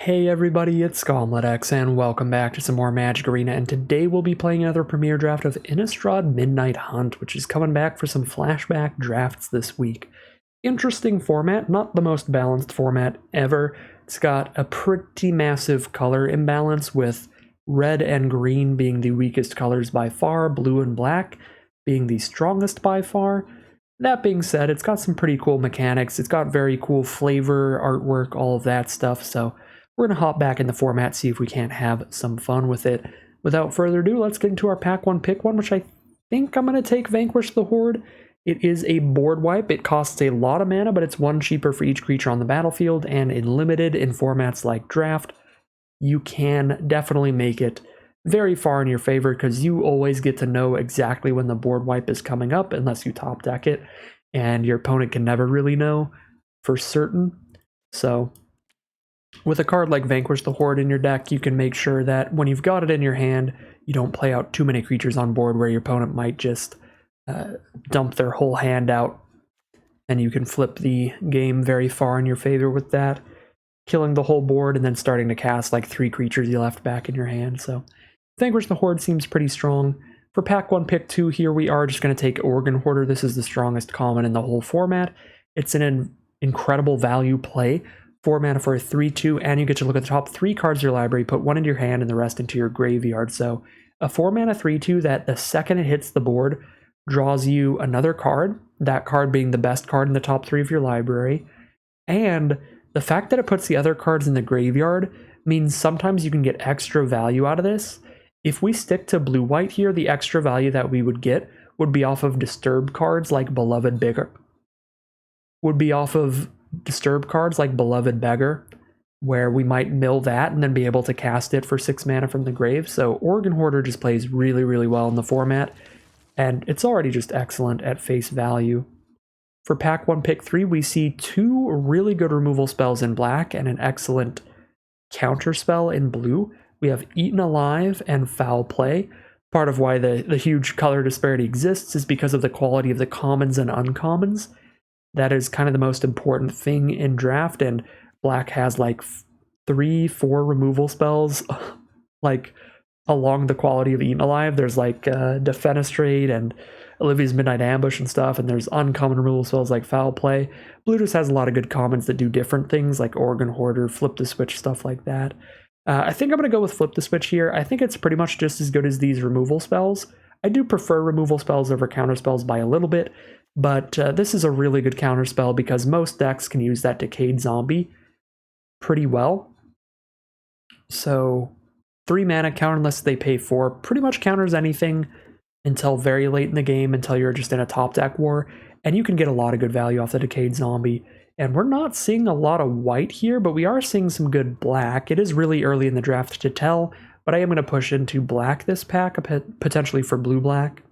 Hey everybody, it's ScoMletX, and welcome back to some more Magic Arena, and today we'll be playing another premiere draft of Innistrad Midnight Hunt, which is coming back for some flashback drafts this week. Interesting format, not the most balanced format ever. It's got a pretty massive color imbalance, with red and green being the weakest colors by far, blue and black being the strongest by far. That being said, it's got some pretty cool mechanics, it's got very cool flavor, artwork, all of that stuff, so we're going to hop back in the format, see if we can't have some fun with it. Without further ado, let's get into our pack one, pick one, which I think I'm going to take Vanquish the Horde. It is a board wipe. It costs a lot of mana, but it's one cheaper for each creature on the battlefield, and in limited in formats like Draft, you can definitely make it very far in your favor because you always get to know exactly when the board wipe is coming up unless you top deck it, and your opponent can never really know for certain. So with a card like Vanquish the Horde in your deck, you can make sure that when you've got it in your hand, you don't play out too many creatures on board where your opponent might just dump their whole hand out, and you can flip the game very far in your favor with that, killing the whole board and then starting to cast like 3 creatures you left back in your hand. So Vanquish the Horde seems pretty strong. For pack 1, pick 2 here, we are just going to take Organ Hoarder. This is the strongest common in the whole format. It's an incredible value play. 4 mana for a 3/2, and you get to look at the top 3 cards of your library, put 1 into your hand and the rest into your graveyard. So a 4 mana 3/2 that the second it hits the board draws you another card, that card being the best card in the top 3 of your library. And the fact that it puts the other cards in the graveyard means sometimes you can get extra value out of this. If we stick to blue-white here, the extra value that we would get would be off of Disturb cards like Beloved Beggar, where we might mill that and then be able to cast it for 6 mana from the grave. So Organ Hoarder just plays really, really well in the format, and it's already just excellent at face value. For pack 1, pick 3, we see 2 really good removal spells in black and an excellent counter spell in blue. We have Eaten Alive and Foul Play. Part of why the huge color disparity exists is because of the quality of the commons and uncommons. That is kind of the most important thing in draft, and black has like 3-4 removal spells like along the quality of Eaten Alive. There's like Defenestrate and Olivia's Midnight Ambush and stuff, and there's uncommon removal spells like Foul Play. Blue just has a lot of good commons that do different things like Organ Hoarder, Flip the Switch, stuff like that. I think I'm going to go with Flip the Switch here. I think it's pretty much just as good as these removal spells. I do prefer removal spells over counter spells by a little bit, but this is a really good counter spell because most decks can use that Decayed Zombie pretty well. So 3 mana counterless they pay 4 pretty much counters anything until very late in the game, until you're just in a top deck war, and you can get a lot of good value off the Decayed Zombie. And we're not seeing a lot of white here, but we are seeing some good black. It is really early in the draft to tell, but I am going to push into black this pack, potentially for blue-black,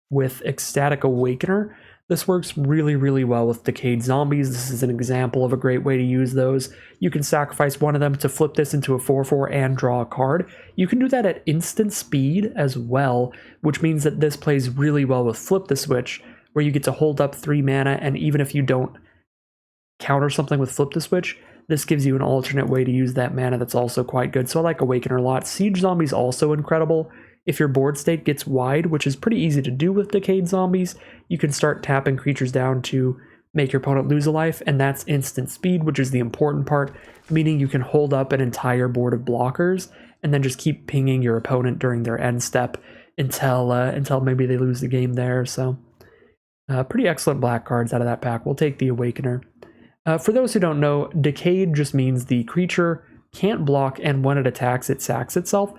with Ecstatic Awakener. This works really, really well with Decayed Zombies. This is an example of a great way to use those. You can sacrifice one of them to flip this into a 4/4 and draw a card. You can do that at instant speed as well, which means that this plays really well with Flip the Switch, where you get to hold up 3 mana, and even if you don't counter something with Flip the Switch, this gives you an alternate way to use that mana that's also quite good. So I like Awakener a lot. Siege Zombie's also incredible. If your board state gets wide, which is pretty easy to do with Decayed Zombies, you can start tapping creatures down to make your opponent lose a life, and that's instant speed, which is the important part, meaning you can hold up an entire board of blockers and then just keep pinging your opponent during their end step until maybe they lose the game there. So pretty excellent black cards out of that pack. We'll take the Awakener. For those who don't know, Decayed just means the creature can't block, and when it attacks, it sacks itself.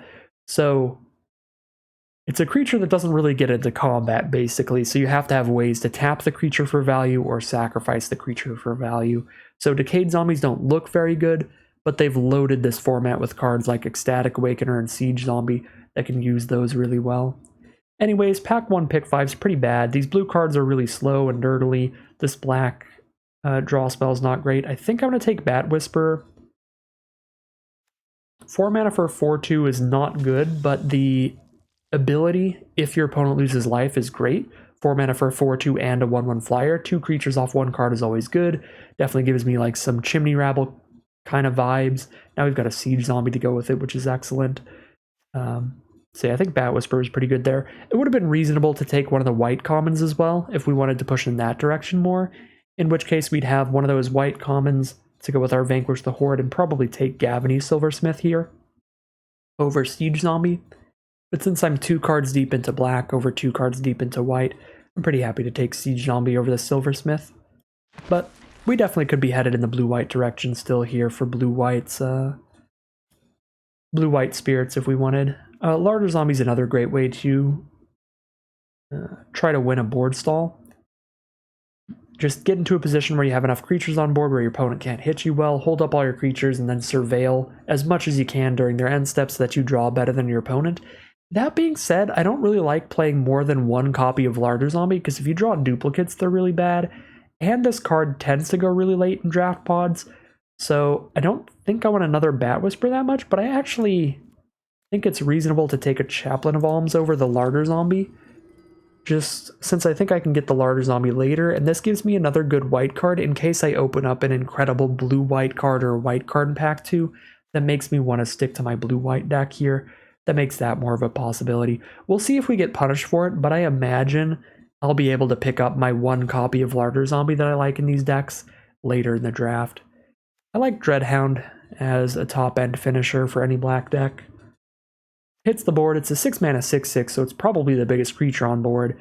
So it's a creature that doesn't really get into combat, basically, so you have to have ways to tap the creature for value or sacrifice the creature for value. So Decayed Zombies don't look very good, but they've loaded this format with cards like Ecstatic Awakener and Siege Zombie that can use those really well. Anyways, pack 1, pick 5 is pretty bad. These blue cards are really slow and nerdly. This black draw spell is not great. I think I'm going to take Bat Whisperer. 4 mana for a 4/2 is not good, but the ability, if your opponent loses life, is great. 4 mana for a 4/2 and a 1/1 flyer. 2 creatures off 1 card is always good. Definitely gives me like some Chimney Rabble kind of vibes. Now we've got a Siege Zombie to go with it, which is excellent. So yeah, I think Bat Whisper was pretty good there. It would have been reasonable to take one of the white commons as well if we wanted to push in that direction more, in which case we'd have one of those white commons to go with our Vanquish the Horde and probably take Gavany's Silversmith here over Siege Zombie. But since I'm 2 cards deep into black over 2 cards deep into white, I'm pretty happy to take Siege Zombie over the Silversmith. But we definitely could be headed in the blue-white direction still here for blue-white spirits if we wanted. Larder Zombie's another great way to try to win a board stall. Just get into a position where you have enough creatures on board where your opponent can't hit you well, hold up all your creatures, and then surveil as much as you can during their end steps so that you draw better than your opponent. That being said, I don't really like playing more than 1 copy of Larder Zombie, because if you draw duplicates, they're really bad, and this card tends to go really late in draft pods, so I don't think I want another Bat Whisper that much, but I actually think it's reasonable to take a Chaplain of Alms over the Larder Zombie, just since I think I can get the Larder Zombie later, and this gives me another good white card in case I open up an incredible blue-white card or a white card in pack 2 that makes me want to stick to my blue-white deck here. That makes that more of a possibility. We'll see if we get punished for it, but I imagine I'll be able to pick up my 1 copy of Larder Zombie that I like in these decks later in the draft. I like Dreadhound as a top-end finisher for any black deck. Hits the board, it's a 6-mana 6/6, so it's probably the biggest creature on board,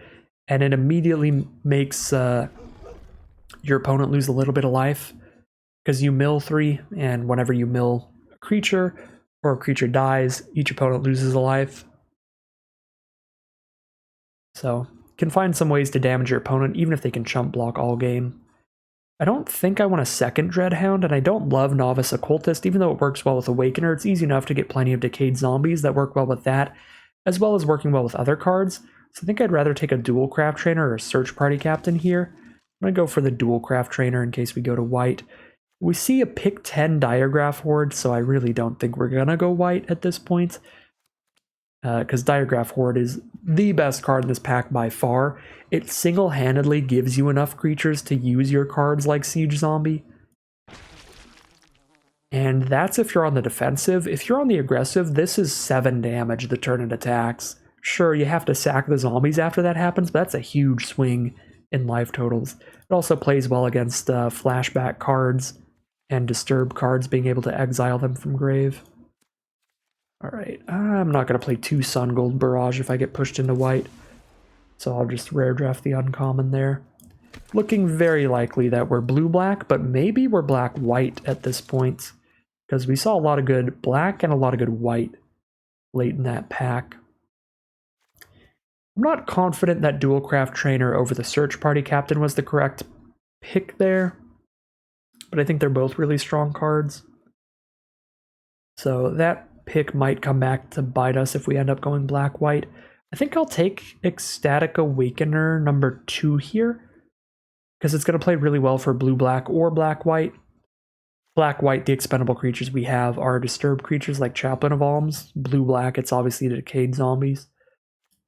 and it immediately makes your opponent lose a little bit of life, because you mill 3, and whenever you mill a creature, or a creature dies, each opponent loses a life. So, you can find some ways to damage your opponent, even if they can chump block all game. I don't think I want a second Dreadhound, and I don't love Novice Occultist, even though it works well with Awakener. It's easy enough to get plenty of Decayed Zombies that work well with that, as well as working well with other cards. So I think I'd rather take a Dual Craft Trainer or a Search Party Captain here. I'm going to go for the Dual Craft Trainer in case we go to white. We see a pick 10 Diagraph Horde, so I really don't think we're going to go white at this point. Because Diagraph Horde is the best card in this pack by far. It single-handedly gives you enough creatures to use your cards like Siege Zombie. And that's if you're on the defensive. If you're on the aggressive, this is 7 damage the turn it attacks. Sure, you have to sack the zombies after that happens, but that's a huge swing in life totals. It also plays well against flashback cards and disturb cards, being able to exile them from grave. Alright, I'm not going to play 2 Sun Gold Barrage if I get pushed into white, so I'll just rare draft the uncommon there. Looking very likely that we're blue-black, but maybe we're black-white at this point, because we saw a lot of good black and a lot of good white late in that pack. I'm not confident that Dual Craft Trainer over the Search Party Captain was the correct pick there, but I think they're both really strong cards. So that pick might come back to bite us if we end up going black-white. I think I'll take Ecstatic Awakener number 2 here, because it's going to play really well for blue-black or black-white. Black-white, the expendable creatures we have are disturbed creatures like Chaplain of Alms. Blue-black, it's obviously the Decayed Zombies.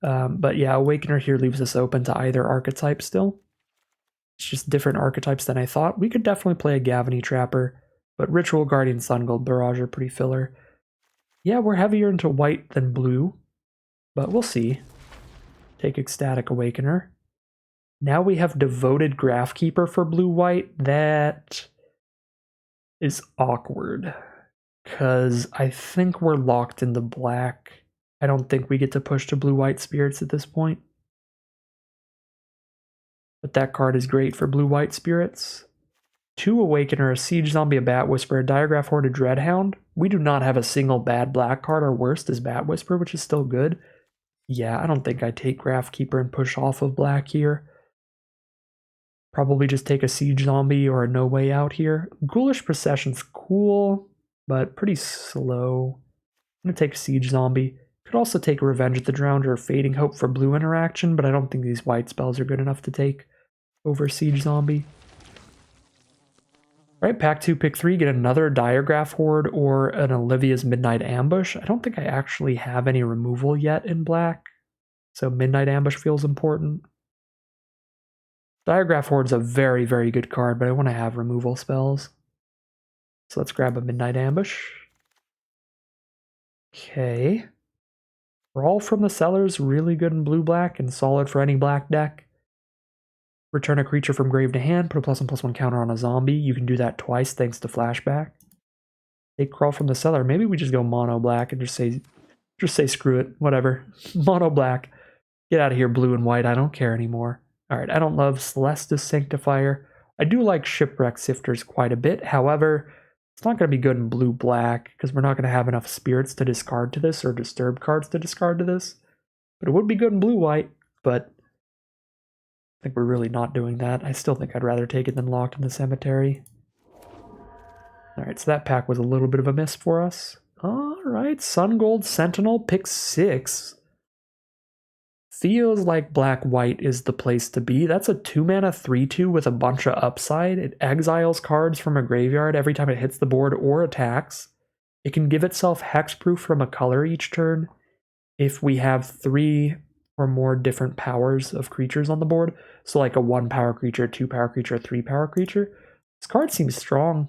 But yeah, Awakener here leaves us open to either archetype still. It's just different archetypes than I thought. We could definitely play a Gavany Trapper, but Ritual Guardian, Sun Gold Barrage are pretty filler. Yeah, we're heavier into white than blue, but we'll see. Take Ecstatic Awakener. Now we have Devoted Graphkeeper for blue-white. That is awkward, because I think we're locked into black. I don't think we get to push to blue-white spirits at this point. But that card is great for blue-white spirits. 2 Awakener, a Siege Zombie, a Bat Whisper, a Diagraph Horde, a Dreadhound. We do not have a single bad black card. Our worst is Bat Whisper, which is still good. Yeah, I don't think I take Graphkeeper and push off of black here. Probably just take a Siege Zombie or a No Way Out here. Ghoulish Procession's cool, but pretty slow. I'm going to take a Siege Zombie. Could also take Revenge of the Drowned or Fading Hope for blue interaction, but I don't think these white spells are good enough to take over Siege Zombie. Alright, pack 2, pick 3, get another Diagraph Horde or an Olivia's Midnight Ambush. I don't think I actually have any removal yet in black, so Midnight Ambush feels important. Diagraph Horde's a very, very good card, but I want to have removal spells. So let's grab a Midnight Ambush. Okay. Brawl from the Cellars, really good in blue-black and solid for any black deck. Return a creature from grave to hand, put a +1/+1 counter on a zombie. You can do that twice thanks to flashback. Take Crawl from the Cellar. Maybe we just go mono black and just say screw it, whatever. Mono black. Get out of here, blue and white. I don't care anymore. All right, I don't love Celestis Sanctifier. I do like Shipwreck Sifters quite a bit. However, it's not going to be good in blue-black because we're not going to have enough spirits to discard to this or disturb cards to discard to this. But it would be good in blue-white, but I think we're really not doing that. I still think I'd rather take it than Locked in the Cemetery. Alright, so that pack was a little bit of a miss for us. Alright, Sun Gold Sentinel, pick 6. Feels like black-white is the place to be. That's a 2-mana 3/2 with a bunch of upside. It exiles cards from a graveyard every time it hits the board or attacks. It can give itself hexproof from a color each turn if we have 3 or more different powers of creatures on the board. So like a 1-power creature, 2-power creature, 3-power creature. This card seems strong.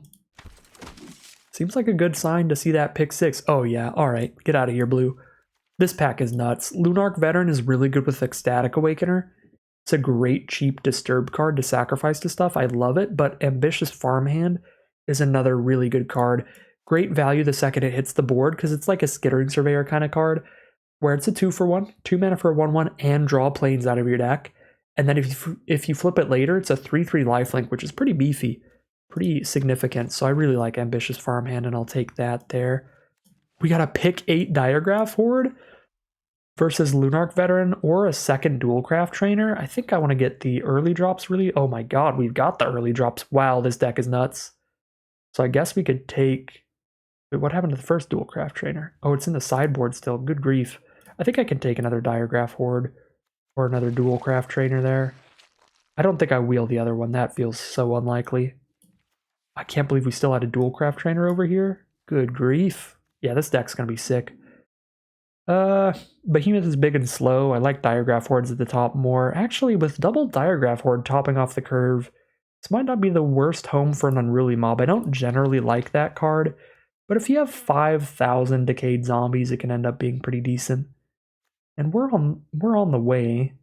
Seems like a good sign to see that pick 6. Oh yeah, alright, get out of here, blue. This pack is nuts. Lunarch Veteran is really good with Ecstatic Awakener. It's a great cheap disturb card to sacrifice to stuff. I love it, but Ambitious Farmhand is another really good card. Great value the second it hits the board because it's like a Skittering Surveyor kind of card where it's a 2-for-1, 2 mana for a 1/1 and draw planes out of your deck. And then if you flip it later, it's a 3/3 lifelink, which is pretty beefy, pretty significant. So I really like Ambitious Farmhand and I'll take that there. We got a pick 8 Diagraph Horde versus Lunarch Veteran or a second Dualcraft Trainer. I think I want to get the early drops really. Oh my god, we've got the early drops. Wow, this deck is nuts. So I guess we could take... Wait, what happened to the first Dualcraft Trainer? Oh, it's in the sideboard still. Good grief. I think I can take another Diagraph Horde or another Dualcraft Trainer there. I don't think I wheel the other one. That feels so unlikely. I can't believe we still had a Dualcraft Trainer over here. Good grief. Yeah, this deck's going to be sick. Behemoth is big and slow. I like Diagraph Hordes at the top more. Actually, with double Diagraph Horde topping off the curve, this might not be the worst home for an Unruly Mob. I don't generally like that card, but if you have 5,000 Decayed Zombies, it can end up being pretty decent. And we're on the way.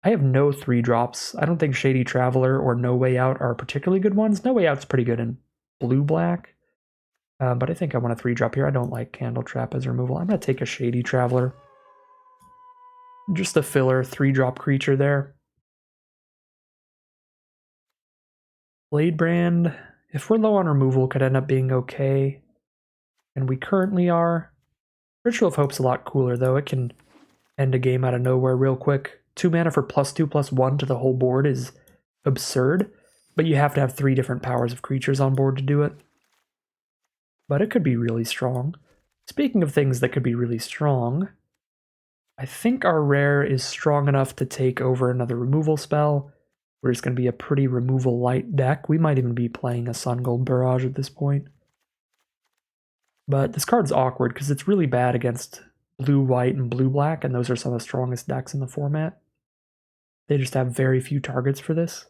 I have no 3-drops. I don't think Shady Traveler or No Way Out are particularly good ones. No Way Out's pretty good in blue-black. But I think I want a 3-drop here. I don't like Candle Trap as removal. I'm going to take a Shady Traveler. Just a filler 3-drop creature there. Bladebrand, if we're low on removal, could end up being okay. And we currently are. Ritual of Hope's a lot cooler, though. It can end a game out of nowhere real quick. 2 mana for +2/+1 to the whole board is absurd. But you have to have 3 different powers of creatures on board to do it. But it could be really strong. Speaking of things that could be really strong, I think our rare is strong enough to take over another removal spell. We're just going to be a pretty removal light deck. We might even be playing a Sun Gold Barrage at this point. But this card's awkward because it's really bad against blue-white and blue-black, and those are some of the strongest decks in the format. They just have very few targets for this.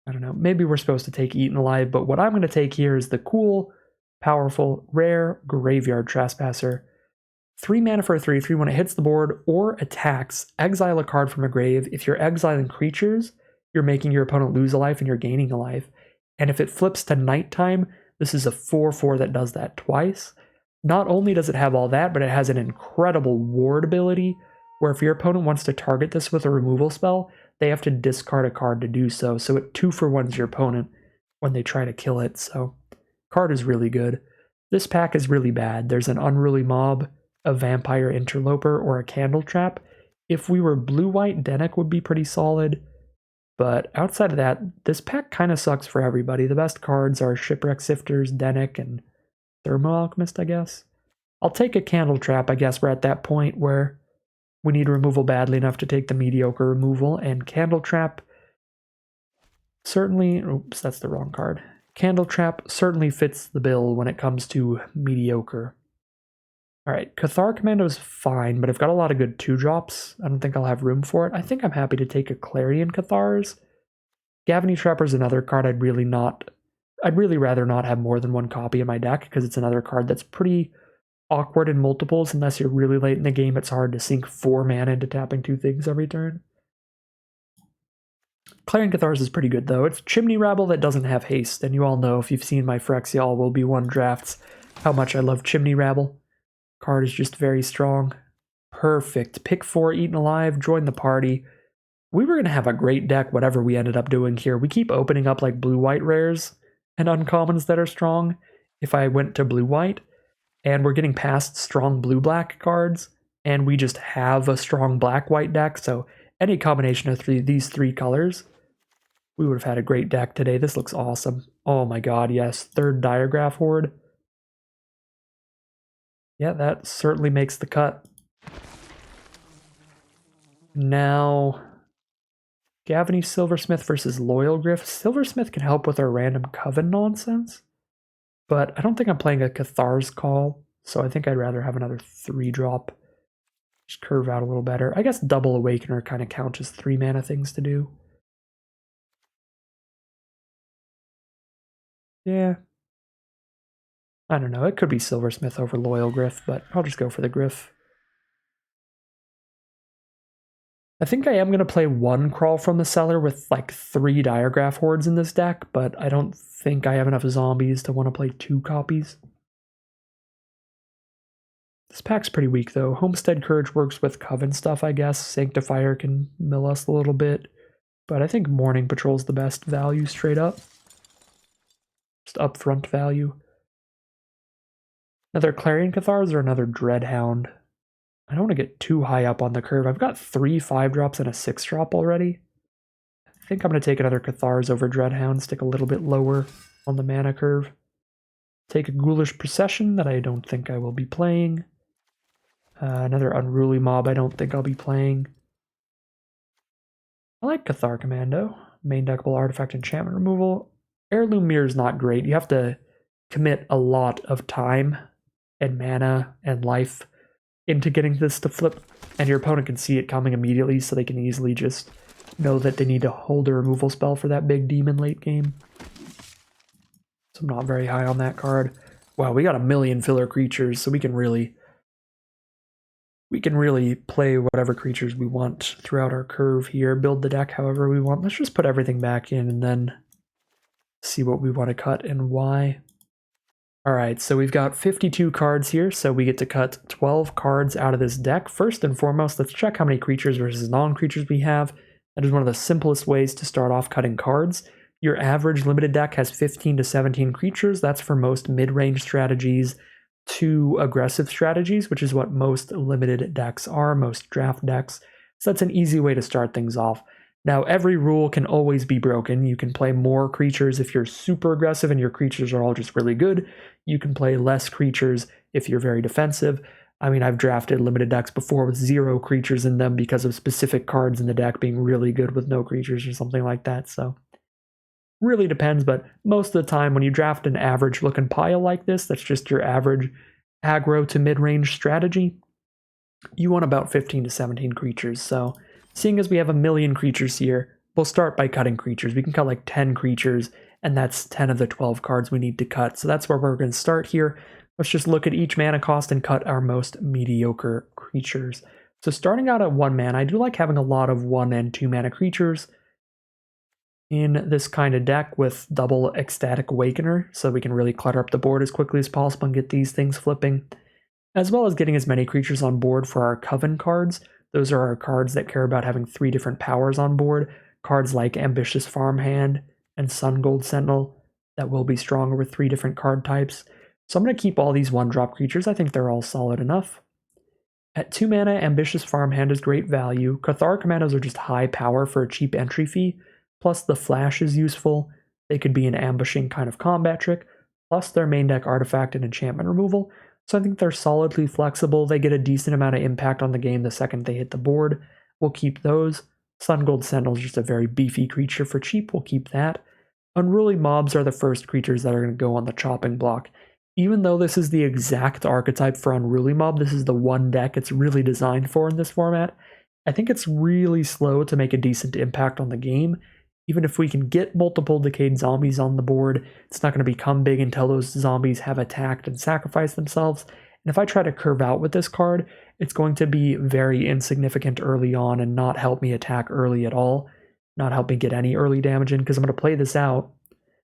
I don't know, maybe we're supposed to take Eaten Alive, but what I'm going to take here is the cool, powerful, rare Graveyard Trespasser. 3 mana for a 3/3 when it hits the board or attacks, exile a card from a grave. If you're exiling creatures, you're making your opponent lose a life and you're gaining a life. And if it flips to nighttime, this is a 4/4 that does that twice. Not only does it have all that, but it has an incredible ward ability, where if your opponent wants to target this with a removal spell, they have to discard a card to do so. So it 2-for-1s your opponent when they try to kill it. So card is really good. This pack is really bad. There's an Unruly Mob, a Vampire Interloper, or a Candle Trap. If we were blue-white, Dennek would be pretty solid. But outside of that, this pack kind of sucks for everybody. The best cards are Shipwreck Sifters, Dennek, and Thermo Alchemist, I guess. I'll take a Candle Trap. I guess we're at that point where we need removal badly enough to take the mediocre removal, and Candle Trap certainly... Oops, that's the wrong card. Candle Trap certainly fits the bill when it comes to mediocre. Alright, Cathar Commando is fine, but I've got a lot of good 2-drops. I don't think I'll have room for it. I think I'm happy to take a Clarion Cathars. Gavany Trapper's another card I'd really not I'd really rather not have more than one copy in my deck because it's another card that's pretty awkward in multiples. Unless you're really late in the game, it's hard to sink 4 mana into tapping 2 things every turn. Clarion Cathars is pretty good though. It's Chimney Rabble that doesn't have haste, and you all know if you've seen my Phyrexial Will Be One drafts how much I love Chimney Rabble. Card is just very strong. Perfect. Pick 4, Eaten Alive, join the party. We were going to have a great deck, whatever we ended up doing here. We keep opening up like blue-white rares and uncommons that are strong. If I went to blue-white, and we're getting past strong blue-black cards, and we just have a strong black-white deck, so any combination of these three colors, we would have had a great deck today. This looks awesome. Oh my god, yes. Third Diagraph Horde. Yeah, that certainly makes the cut. Now, Gavany Silversmith versus Loyal Griff. Silversmith can help with our random Coven nonsense, but I don't think I'm playing a Cathar's Call, so I think I'd rather have another 3-drop. Just curve out a little better. I guess Double Awakener kind of counts as 3 mana things to do. Yeah. I don't know. It could be Silversmith over Loyal Griff, but I'll just go for the Griff. I think I am going to play 1 Crawl from the Cellar with like 3 Diagraph Hordes in this deck, but I don't think I have enough zombies to want to play 2 copies. This pack's pretty weak though. Homestead Courage works with Coven stuff, I guess. Sanctifier can mill us a little bit, but I think Morning Patrol's the best value straight up. Just upfront value. Another Clarion Cathars or another Dreadhound? I don't want to get too high up on the curve. I've got 3 5-drops and a 6-drop already. I think I'm going to take another Cathars over Dreadhound, stick a little bit lower on the mana curve. Take a Ghoulish Procession that I don't think I will be playing. Another Unruly Mob I don't think I'll be playing. I like Cathar Commando. Main deckable artifact enchantment removal. Heirloom Mirror is not great. You have to commit a lot of time and mana and life into getting this to flip, and your opponent can see it coming immediately, so they can easily just know that they need to hold a removal spell for that big demon late game. So I'm not very high on that card. Wow, we got a million filler creatures, so we can really play whatever creatures we want throughout our curve here, build the deck however we want. Let's just put everything back in and then see what we want to cut and why. Alright, so we've got 52 cards here, so we get to cut 12 cards out of this deck. First and foremost, let's check how many creatures versus non-creatures we have. That is one of the simplest ways to start off cutting cards. Your average limited deck has 15 to 17 creatures. That's for most mid-range strategies to aggressive strategies, which is what most limited decks are, most draft decks. So that's an easy way to start things off. Now, every rule can always be broken. You can play more creatures if you're super aggressive and your creatures are all just really good. You can play less creatures if you're very defensive. I mean, I've drafted limited decks before with 0 creatures in them because of specific cards in the deck being really good with no creatures or something like that. So, really depends, but most of the time when you draft an average looking pile like this, that's just your average aggro to mid-range strategy, you want about 15 to 17 creatures. So, seeing as we have a million creatures here, we'll start by cutting creatures. We can cut like 10 creatures, and that's 10 of the 12 cards we need to cut. So that's where we're going to start here. Let's just look at each mana cost and cut our most mediocre creatures. So starting out at 1 mana, I do like having a lot of 1 and 2 mana creatures in this kind of deck with double Ecstatic Awakener, so we can really clutter up the board as quickly as possible and get these things flipping, as well as getting as many creatures on board for our Coven cards. Those are our cards that care about having 3 different powers on board. Cards like Ambitious Farmhand and Sun Gold Sentinel that will be stronger with 3 different card types. So I'm going to keep all these 1-drop creatures. I think they're all solid enough. At 2 mana, Ambitious Farmhand is great value. Cathar Commandos are just high power for a cheap entry fee. Plus the flash is useful. They could be an ambushing kind of combat trick. Plus their main deck artifact and enchantment removal. So I think they're solidly flexible. They get a decent amount of impact on the game the second they hit the board. We'll keep those. Sun Gold Sentinel is just a very beefy creature for cheap. We'll keep that. Unruly Mobs are the first creatures that are going to go on the chopping block. Even though this is the exact archetype for Unruly Mob, this is the one deck it's really designed for in this format, I think it's really slow to make a decent impact on the game. Even if we can get multiple decayed zombies on the board, it's not going to become big until those zombies have attacked and sacrificed themselves. And if I try to curve out with this card, it's going to be very insignificant early on and not help me attack early at all, not help me get any early damage in, because I'm going to play this out.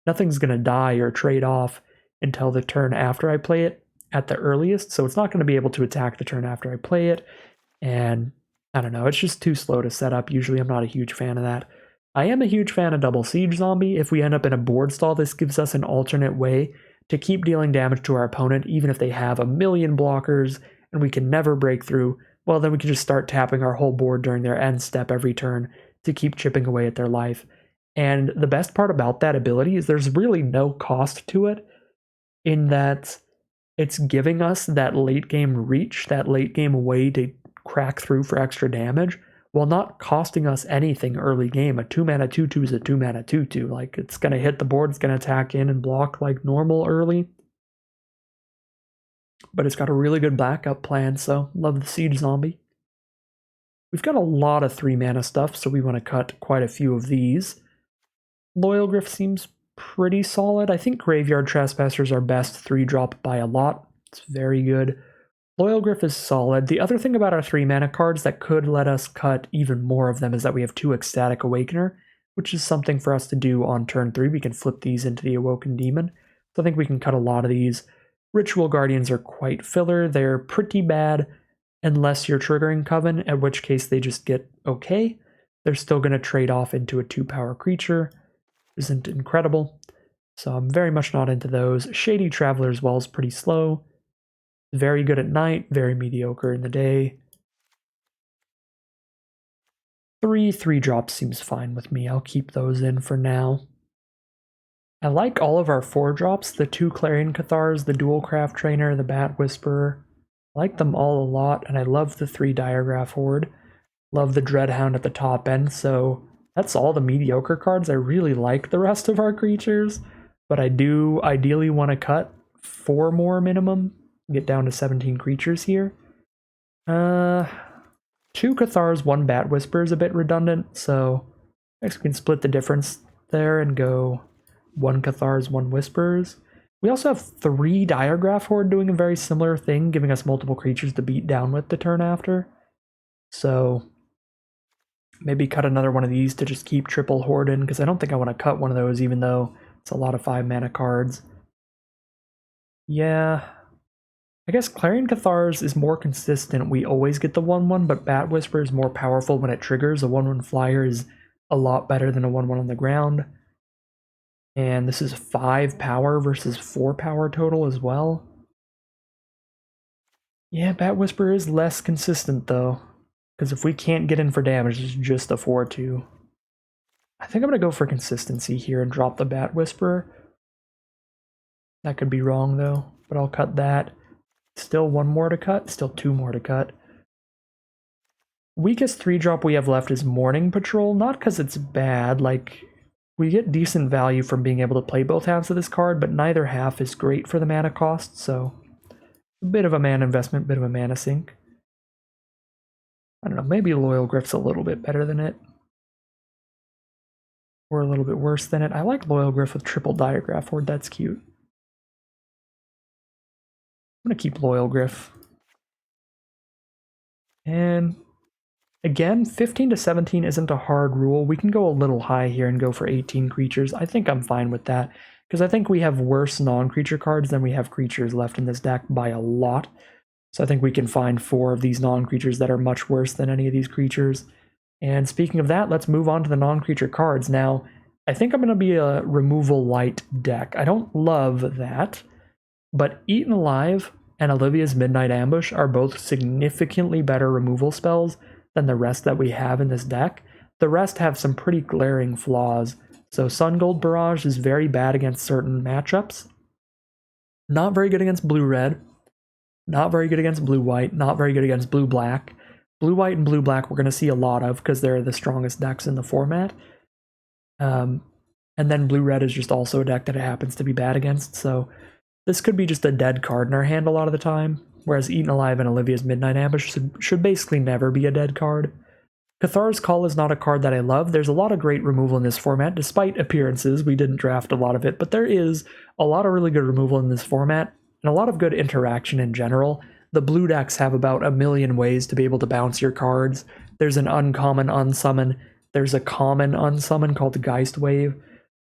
Nothing's going to die or trade off until the turn after I play it at the earliest, so it's not going to be able to attack the turn after I play it, and I don't know, it's just too slow to set up. Usually I'm not a huge fan of that. I am a huge fan of Double Siege Zombie. If we end up in a board stall, this gives us an alternate way to keep dealing damage to our opponent, even if they have a million blockers and we can never break through. Well, then we can just start tapping our whole board during their end step every turn to keep chipping away at their life. And the best part about that ability is there's really no cost to it, in that it's giving us that late game reach, that late game way to crack through for extra damage, while not costing us anything early game. A 2-mana 2/2 is a 2-mana 2/2. Like, it's going to hit the board, it's going to attack in and block like normal early. But it's got a really good backup plan, so love the Siege Zombie. We've got a lot of 3-mana stuff, so we want to cut quite a few of these. Loyal Griff seems pretty solid. I think Graveyard Trespassers are best 3-drop by a lot. It's very good. Loyal Griff is solid. The other thing about our 3-mana cards that could let us cut even more of them is that we have 2 Ecstatic Awakener, which is something for us to do on turn 3. We can flip these into the Awoken Demon. So I think we can cut a lot of these. Ritual Guardians are quite filler. They're pretty bad unless you're triggering Coven, at which case they just get okay. They're still going to trade off into a 2-power creature. Isn't incredible. So I'm very much not into those. Shady Traveler as well is pretty slow. Very good at night, very mediocre in the day. 3 drops seems fine with me. I'll keep those in for now. I like all of our 4 drops, the 2 Clarion Cathars, the Dual Craft Trainer, the Bat Whisperer. I like them all a lot, and I love the 3 Diagraph Horde. Love the Dreadhound at the top end, so that's all the mediocre cards. I really like the rest of our creatures, but I do ideally want to cut 4 more minimum. Get down to 17 creatures here. 2 Cathars, 1 Bat Whisper is a bit redundant, so I guess we can split the difference there and go 1 Cathars, 1 Whispers. We also have 3 Diagraph Horde doing a very similar thing, giving us multiple creatures to beat down with the turn after. So maybe cut another one of these to just keep triple Horde in, because I don't think I want to cut one of those, even though it's a lot of 5-mana cards. Yeah, I guess Clarion Cathars is more consistent. We always get the 1/1, but Bat Whisper is more powerful when it triggers. A 1/1 flyer is a lot better than a 1/1 on the ground. And this is 5 power versus 4 power total as well. Yeah, Bat Whisper is less consistent though, because if we can't get in for damage, it's just a 4/2. I think I'm going to go for consistency here and drop the Bat Whisperer. That could be wrong though, but I'll cut that. Still 1 more to cut, still 2 more to cut. Weakest 3-drop we have left is Morning Patrol, not because it's bad, like, we get decent value from being able to play both halves of this card, but neither half is great for the mana cost, so a bit of a mana investment, bit of a mana sink. I don't know, maybe Loyal Griff's a little bit better than it. Or a little bit worse than it. I like Loyal Griff with triple Diagraph Horde, that's cute. I'm going to keep Loyal Griff. And again, 15 to 17 isn't a hard rule. We can go a little high here and go for 18 creatures. I think I'm fine with that, because I think we have worse non-creature cards than we have creatures left in this deck by a lot. So I think we can find 4 of these non-creatures that are much worse than any of these creatures. And speaking of that, let's move on to the non-creature cards. Now, I think I'm going to be a removal light deck. I don't love that, but Eaten Alive and Olivia's Midnight Ambush are both significantly better removal spells than the rest that we have in this deck. The rest have some pretty glaring flaws. So Sun Gold Barrage is very bad against certain matchups. Not very good against blue-red. Not very good against blue-white. Not very good against blue-black. Blue-white and blue-black we're going to see a lot of because they're the strongest decks in the format. And then blue-red is just also a deck that it happens to be bad against, so this could be just a dead card in our hand a lot of the time, whereas Eaten Alive and Olivia's Midnight Ambush should basically never be a dead card. Cathar's Call is not a card that I love. There's a lot of great removal in this format, despite appearances. We didn't draft a lot of it, but there is a lot of really good removal in this format, and a lot of good interaction in general. The blue decks have about a million ways to be able to bounce your cards. There's an uncommon unsummon. There's a common unsummon called the Geist Wave.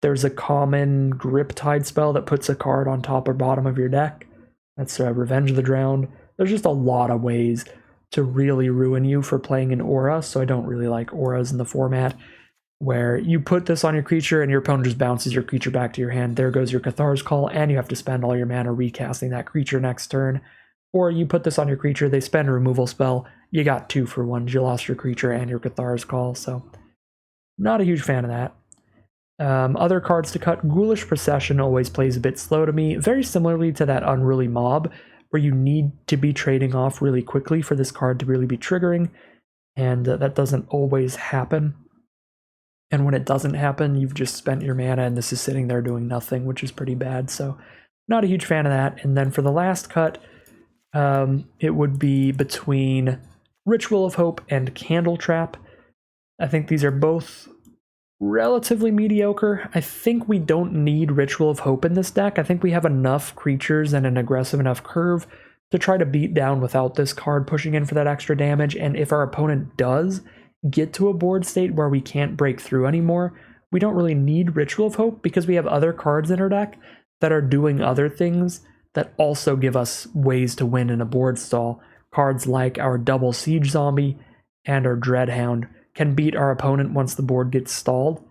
There's a common Griptide spell that puts a card on top or bottom of your deck. That's Revenge of the Drowned. There's just a lot of ways to really ruin you for playing an aura, so I don't really like auras in the format, where you put this on your creature and your opponent just bounces your creature back to your hand. There goes your Cathar's Call, and you have to spend all your mana recasting that creature next turn. Or you put this on your creature, they spend a removal spell, you got 2 for 1, you lost your creature and your Cathar's Call, so not a huge fan of that. Other cards to cut, Ghoulish Procession always plays a bit slow to me, very similarly to that Unruly Mob, where you need to be trading off really quickly for this card to really be triggering, and that doesn't always happen. And when it doesn't happen, you've just spent your mana and this is sitting there doing nothing, which is pretty bad, so not a huge fan of that. And then for the last cut, it would be between Ritual of Hope and Candle Trap. I think these are both relatively mediocre. I think we don't need Ritual of Hope in this deck. I think we have enough creatures and an aggressive enough curve to try to beat down without this card pushing in for that extra damage, and if our opponent does get to a board state where we can't break through anymore, we don't really need Ritual of Hope because we have other cards in our deck that are doing other things that also give us ways to win in a board stall. Cards like our Double Siege Zombie and our Dreadhound can beat our opponent once the board gets stalled,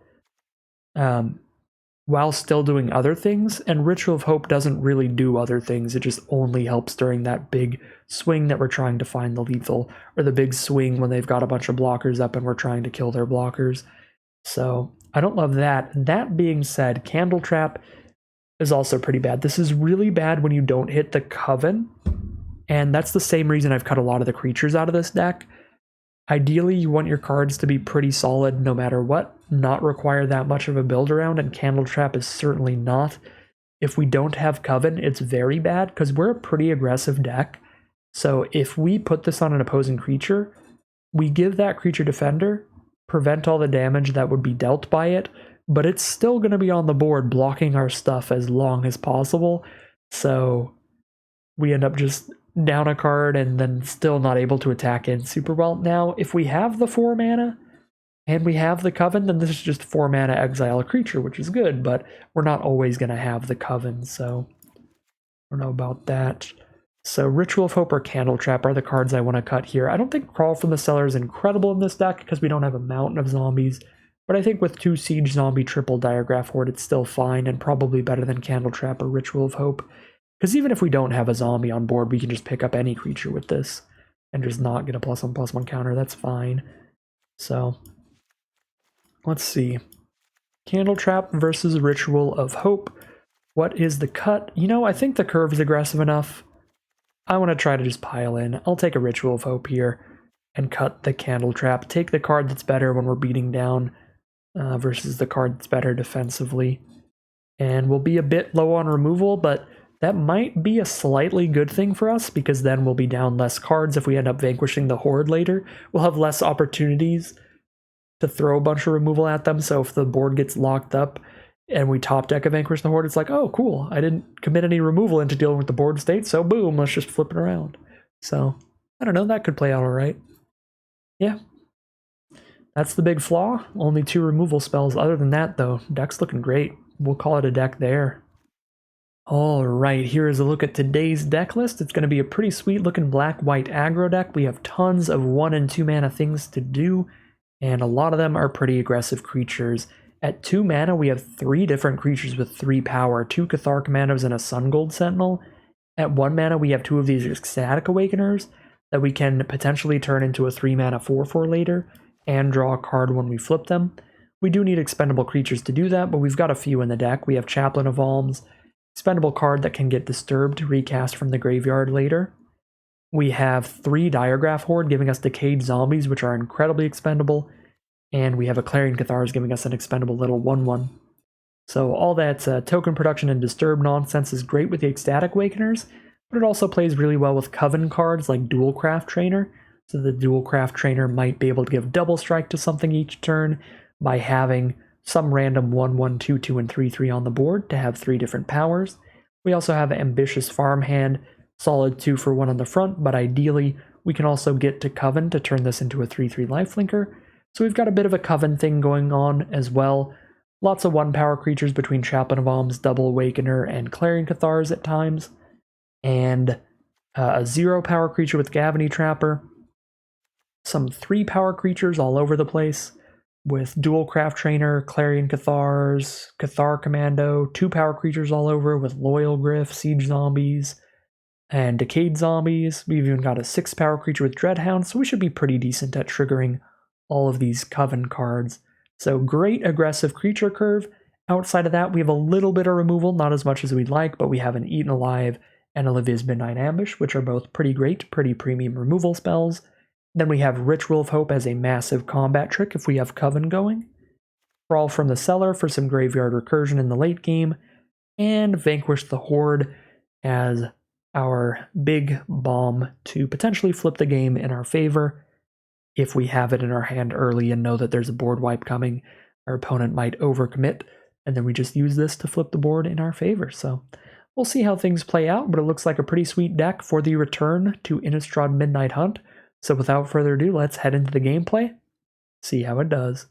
while still doing other things, and Ritual of Hope doesn't really do other things, it just only helps during that big swing that we're trying to find the lethal, or the big swing when they've got a bunch of blockers up and we're trying to kill their blockers. So I don't love that. That being said, Candle Trap is also pretty bad. This is really bad when you don't hit the Coven, and that's the same reason I've cut a lot of the creatures out of this deck. Ideally, you want your cards to be pretty solid no matter what, not require that much of a build around, and Candle Trap is certainly not. If we don't have Coven, it's very bad, because we're a pretty aggressive deck. So if we put this on an opposing creature, we give that creature Defender, prevent all the damage that would be dealt by it, but it's still going to be on the board blocking our stuff as long as possible. So we end up just down a card and then still not able to attack in super well. Now, if we have the 4 mana and we have the Coven, then this is just 4 mana exile a creature, which is good, but we're not always going to have the Coven, so I don't know about that. So Ritual of Hope or Candle Trap are the cards I want to cut here. I don't think Crawl from the Cellar is incredible in this deck because we don't have a mountain of zombies, but I think with 2 Siege Zombie triple Diagraph Horde, it's still fine and probably better than Candle Trap or Ritual of Hope. Because even if we don't have a zombie on board, we can just pick up any creature with this and just not get a +1/+1 counter. That's fine. So let's see. Candle Trap versus Ritual of Hope. What is the cut? You know, I think the curve is aggressive enough. I want to try to just pile in. I'll take a Ritual of Hope here and cut the Candle Trap. Take the card that's better when we're beating down versus the card that's better defensively. And we'll be a bit low on removal, but that might be a slightly good thing for us, because then we'll be down less cards if we end up vanquishing the Horde later. We'll have less opportunities to throw a bunch of removal at them, so if the board gets locked up and we top deck a Vanquish the Horde, it's like, oh, cool, I didn't commit any removal into dealing with the board state, so boom, let's just flip it around. So, I don't know, that could play out alright. Yeah. That's the big flaw. Only 2 removal spells. Other than that, though, deck's looking great. We'll call it a deck there. Alright, here is a look at today's deck list. It's going to be a pretty sweet looking black-white aggro deck. We have tons of 1 and 2 mana things to do, and a lot of them are pretty aggressive creatures. At 2 mana, we have 3 different creatures with 3 power, 2 Cathar Commandos and a Sun Gold Sentinel. At 1 mana, we have 2 of these Ecstatic Awakeners that we can potentially turn into a 3 mana 4/4 later, and draw a card when we flip them. We do need expendable creatures to do that, but we've got a few in the deck. We have Chaplain of Alms, expendable card that can get disturbed, recast from the graveyard later. We have 3 Diagraph Horde giving us Decayed Zombies, which are incredibly expendable, and we have a Clarion Cathars giving us an expendable little 1/1. So all that token production and disturb nonsense is great with the Ecstatic Awakeners, but it also plays really well with Coven cards like Dualcraft Trainer. So the dual craft trainer might be able to give double strike to something each turn by having some random 1/1, 2/2, and 3/3 on the board to have 3 different powers. We also have Ambitious Farmhand, solid 2 for 1 on the front, but ideally we can also get to Coven to turn this into a 3/3 lifelinker. So we've got a bit of a Coven thing going on as well. Lots of 1-power creatures between Chaplain of Alms, Double Awakener, and Clarion Cathars at times. And a 0-power creature with Gavany Trapper. Some 3-power creatures all over the place with Dual Craft Trainer, Clarion Cathars, Cathar Commando, 2-power creatures all over with Loyal Griff, Siege Zombies, and Decayed Zombies. We've even got a 6-power creature with Dreadhound, so we should be pretty decent at triggering all of these Coven cards. So great aggressive creature curve. Outside of that, we have a little bit of removal, not as much as we'd like, but we have an Eaten Alive and Olivia's Midnight Ambush, which are both pretty great, pretty premium removal spells. Then we have Ritual of Hope as a massive combat trick if we have Coven going. Crawl from the Cellar for some graveyard recursion in the late game. And Vanquish the Horde as our big bomb to potentially flip the game in our favor. If we have it in our hand early and know that there's a board wipe coming, our opponent might overcommit, and then we just use this to flip the board in our favor. So we'll see how things play out, but it looks like a pretty sweet deck for the return to Innistrad Midnight Hunt. So without further ado, let's head into the gameplay, see how it does.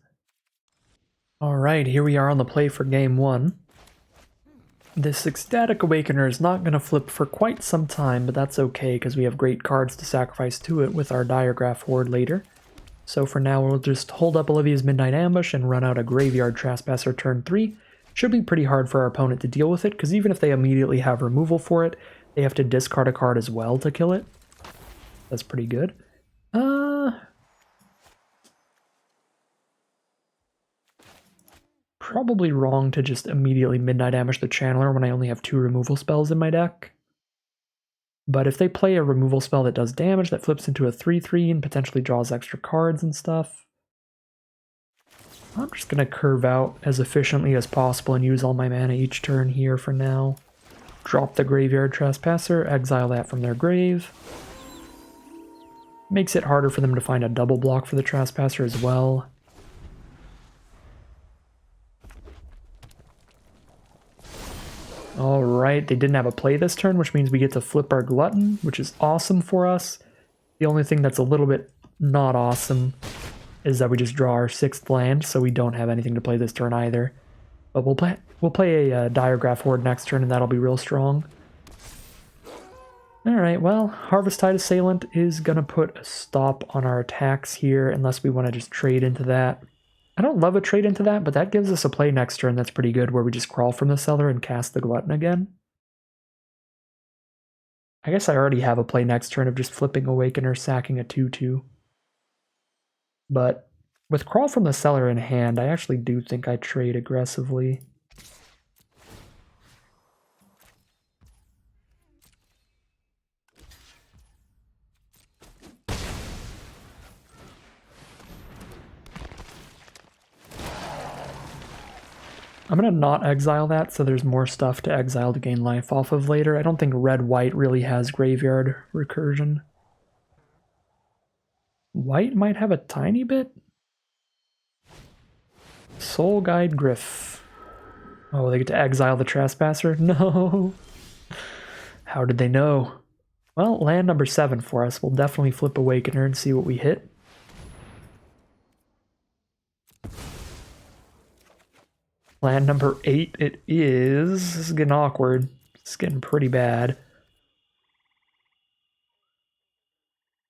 Alright, here we are on the play for game 1. This Ecstatic Awakener is not going to flip for quite some time, but that's okay because we have great cards to sacrifice to it with our Diregraph Horde later. So for now, we'll just hold up Olivia's Midnight Ambush and run out a Graveyard Trespasser turn 3. Should be pretty hard for our opponent to deal with it, because even if they immediately have removal for it, they have to discard a card as well to kill it. That's pretty good. Probably wrong to just immediately Midnight Ambush the Channeler when I only have 2 removal spells in my deck. But if they play a removal spell that does damage, that flips into a 3/3 and potentially draws extra cards and stuff, I'm just going to curve out as efficiently as possible and use all my mana each turn here for now. Drop the Graveyard Trespasser, exile that from their grave. Makes it harder for them to find a double block for the Trespasser as well. Alright, they didn't have a play this turn, which means we get to flip our Glutton, which is awesome for us. The only thing that's a little bit not awesome is that we just draw our 6th land, so we don't have anything to play this turn either. But we'll play a Diregraph Horde next turn, and that'll be real strong. Alright, well, Harvesttide Assailant is going to put a stop on our attacks here, unless we want to just trade into that. I don't love a trade into that, but that gives us a play next turn that's pretty good, where we just crawl from the Cellar and cast the Glutton again. I guess I already have a play next turn of just flipping Awakener, sacking a 2/2. But with Crawl from the Cellar in hand, I actually do think I trade aggressively. I'm going to not exile that, so there's more stuff to exile to gain life off of later. I don't think red-white really has graveyard recursion. White might have a tiny bit. Soul Guide Griff. Oh, they get to exile the Trespasser? No! How did they know? Well, land number 7 for us. We'll definitely flip Awakener and see what we hit. Land number 8 it is. This is getting awkward. It's getting pretty bad.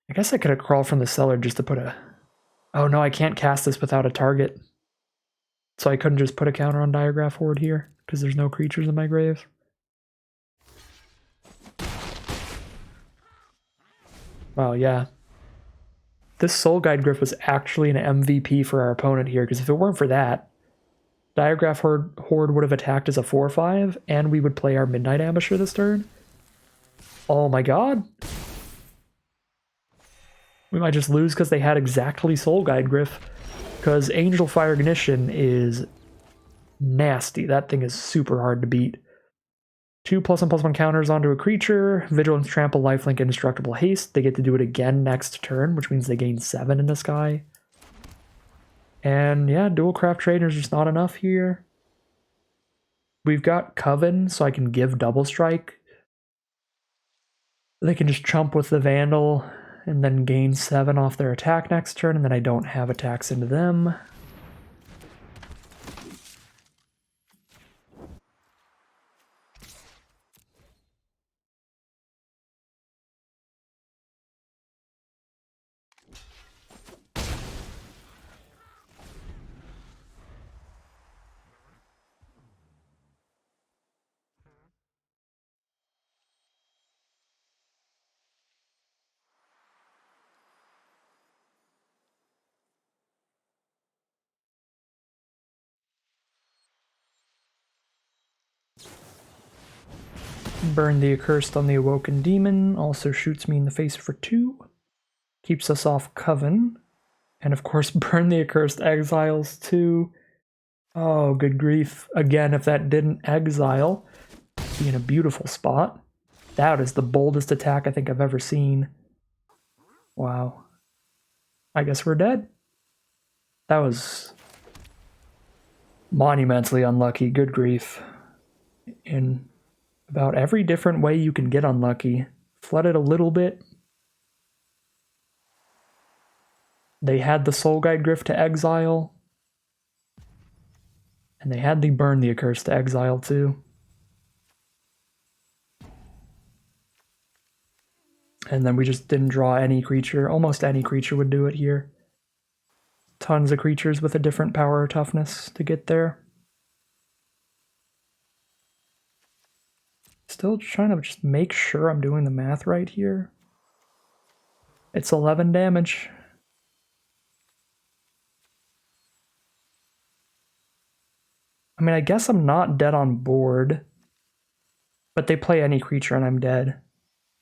I guess I could have crawled from the Cellar just to put a... Oh no, I can't cast this without a target. So I couldn't just put a counter on Diregraph Horde here, because there's no creatures in my grave. Wow, yeah. This Soul Guide Griff was actually an MVP for our opponent here, because if it weren't for that, Diregraph Horde would have attacked as a 4/5, and we would play our Midnight Ambusher this turn. Oh my god. We might just lose because they had exactly Soul Guide Griff, because Angel Fire Ignition is nasty. That thing is super hard to beat. 2 +1/+1 counters onto a creature. Vigilance, Trample, Lifelink, Indestructible, Haste. They get to do it again next turn, which means they gain 7 in this guy. And yeah, Dual Craft Trader's just not enough here. We've got Coven, so I can give Double Strike. They can just chump with the Vandal and then gain 7 off their attack next turn, and then I don't have attacks into them. Burn the Accursed on the Awoken Demon, also shoots me in the face for 2. Keeps us off Coven. And of course, Burn the Accursed exiles too. Oh, good grief. Again, if that didn't exile, be in a beautiful spot. That is the boldest attack I think I've ever seen. Wow. I guess we're dead. That was monumentally unlucky. Good grief. In about every different way you can get unlucky. Flooded a little bit. They had the Soul Guide Gryph to exile. And they had the Burn the Accursed to exile too. And then we just didn't draw any creature. Almost any creature would do it here. Tons of creatures with a different power or toughness to get there. Still trying to just make sure I'm doing the math right here. It's 11 damage. I mean, I guess I'm not dead on board. But they play any creature and I'm dead.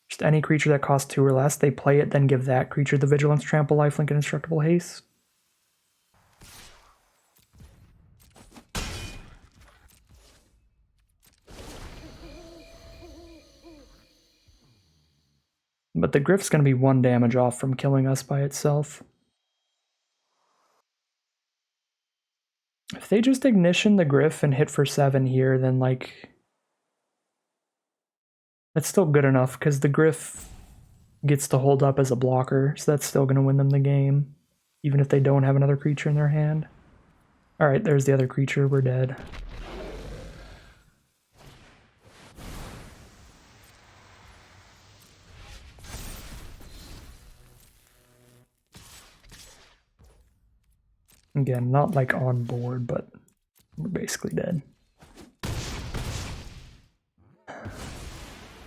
Just any creature that costs 2 or less, they play it, then give that creature the Vigilance, Trample, Lifelink, and Indestructible Haste. But the Gryph's going to be 1 damage off from killing us by itself. If they just Ignition the Gryph and hit for 7 here, then like... That's still good enough, because the Gryph gets to hold up as a blocker, so that's still going to win them the game, even if they don't have another creature in their hand. Alright, there's the other creature, we're dead. Again, not like on board, but we're basically dead.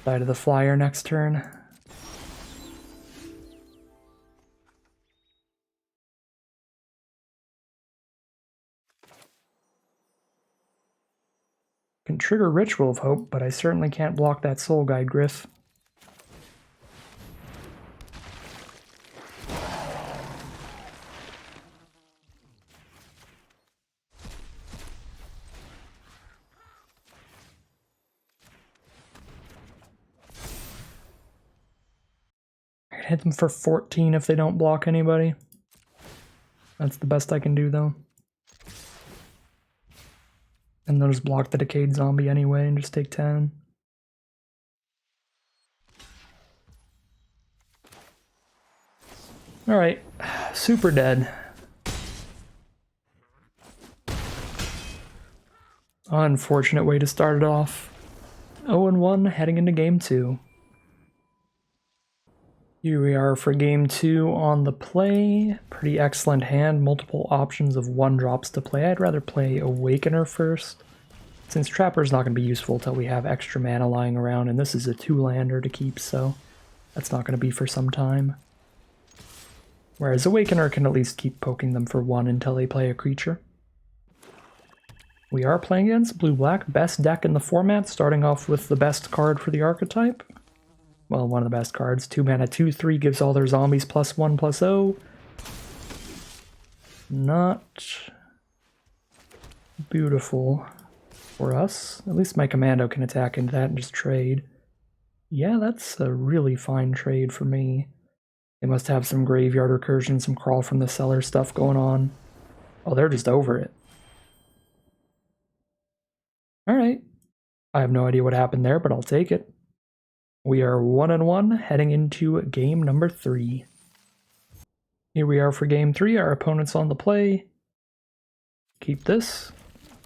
Die to the flyer next turn. Can trigger Ritual of Hope, but I certainly can't block that Soul Guide Gryph. Hit them for 14 if they don't block anybody. That's the best I can do, though. And they'll just block the Decayed Zombie anyway and just take 10. Alright, super dead. Unfortunate way to start it off. 0-1 heading into game 2. Here we are for game 2 on the play. Pretty excellent hand, multiple options of 1-drops to play. I'd rather play Awakener first, since Trapper's not going to be useful until we have extra mana lying around, and this is a 2-lander to keep, so that's not going to be for some time. Whereas Awakener can at least keep poking them for 1 until they play a creature. We are playing against blue-black, best deck in the format, starting off with the best card for the archetype. Well, one of the best cards. 2 mana, 2/3 gives all their zombies +1/+0. Not beautiful. for us. At least my commando can attack into that and just trade. Yeah, that's a really fine trade for me. They must have some graveyard recursion, some crawl from the cellar stuff going on. Oh, they're just over it. Alright. I have no idea what happened there, but I'll take it. We are 1-1, heading into game number 3. Here we are for game 3. Our opponent's on the play. Keep this.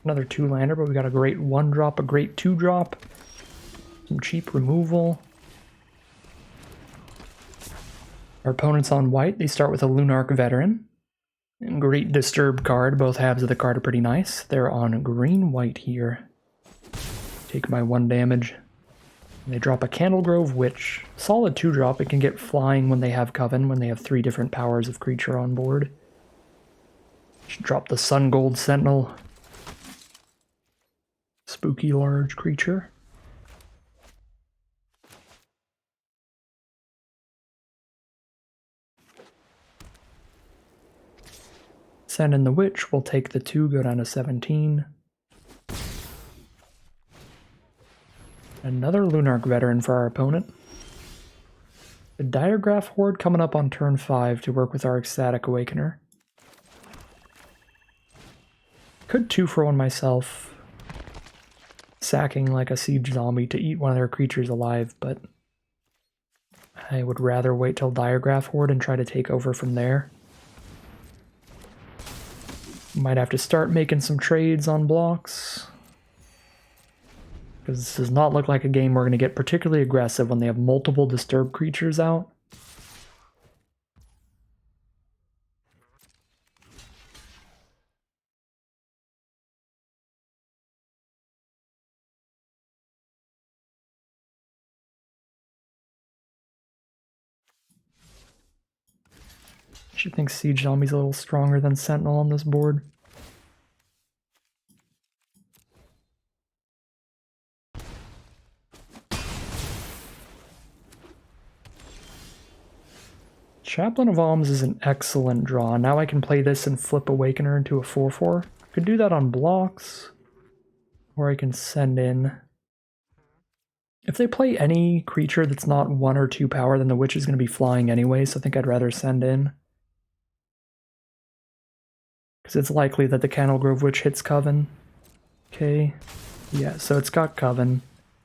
Another 2-lander, but we got a great 1-drop, a great 2-drop. Some cheap removal. Our opponent's on white. They start with a Lunarch Veteran. And great Disturb card. Both halves of the card are pretty nice. They're on green-white here. Take my 1 damage. And they drop a Candlegrove Witch. Solid 2-drop. It can get flying when they have Coven, when they have 3 different powers of creature on board. Should drop the Sun Gold Sentinel. Spooky large creature. Send in the Witch. We'll take the 2, go down to 17. Another Lunarch Veteran for our opponent. The Diregraph Horde coming up on turn 5 to work with our Ecstatic Awakener. Could 2-for-1 myself, sacking like a Siege Zombie to eat one of their creatures alive, but I would rather wait till Diregraph Horde and try to take over from there. Might have to start making some trades on blocks. Because this does not look like a game we're going to get particularly aggressive when they have multiple Disturbed creatures out. I should think Siege Zombie's a little stronger than Sentinel on this board. Chaplain of Alms is an excellent draw. Now I can play this and flip Awakener into a 4/4. Could do that on blocks. Or I can send in... If they play any creature that's not 1 or 2 power, then the Witch is going to be flying anyway, so I think I'd rather send in. Because it's likely that the Candlegrove Witch hits Coven. Okay. Yeah, so it's got Coven.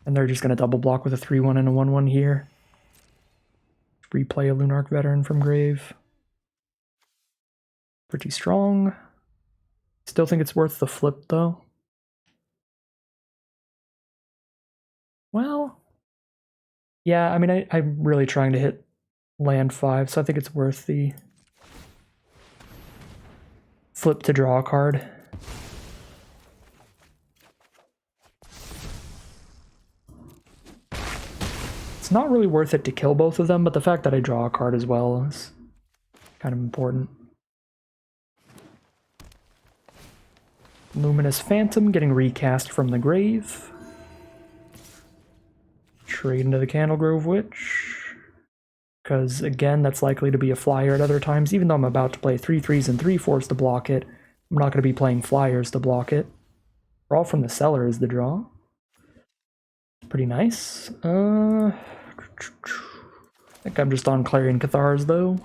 And they're just going to double block with a 3/1 and a 1/1 here. Replay a Lunarch Veteran from grave. Pretty strong. Still think it's worth the flip, though. Well, yeah, I mean, I'm really trying to hit land 5, so I think it's worth the flip to draw a card. It's not really worth it to kill both of them, but the fact that I draw a card as well is kind of important. Luminous Phantom getting recast from the grave. Trade into the Candlegrove Witch. Because, again, that's likely to be a flyer at other times. Even though I'm about to play 3/3s and 3/4s to block it, I'm not going to be playing flyers to block it. Crawl from the Cellar is the draw. Pretty nice. I think I'm just on Clarion Cathars, though.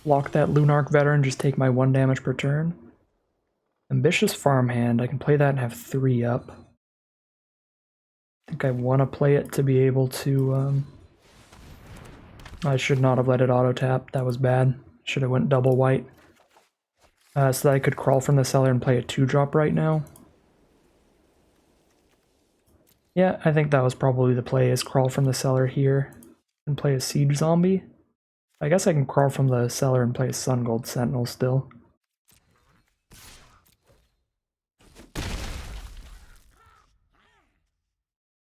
Block that Lunarch Veteran, just take my 1 damage per turn. Ambitious Farmhand, I can play that and have 3 up. I think I want to play it to be able to... I should not have let it auto-tap, that was bad. Should have went double white. So that I could crawl from the cellar and play a 2-drop right now. Yeah, I think that was probably the play, is crawl from the cellar here and play a Siege Zombie. I guess I can crawl from the cellar and play a Sun Gold Sentinel still.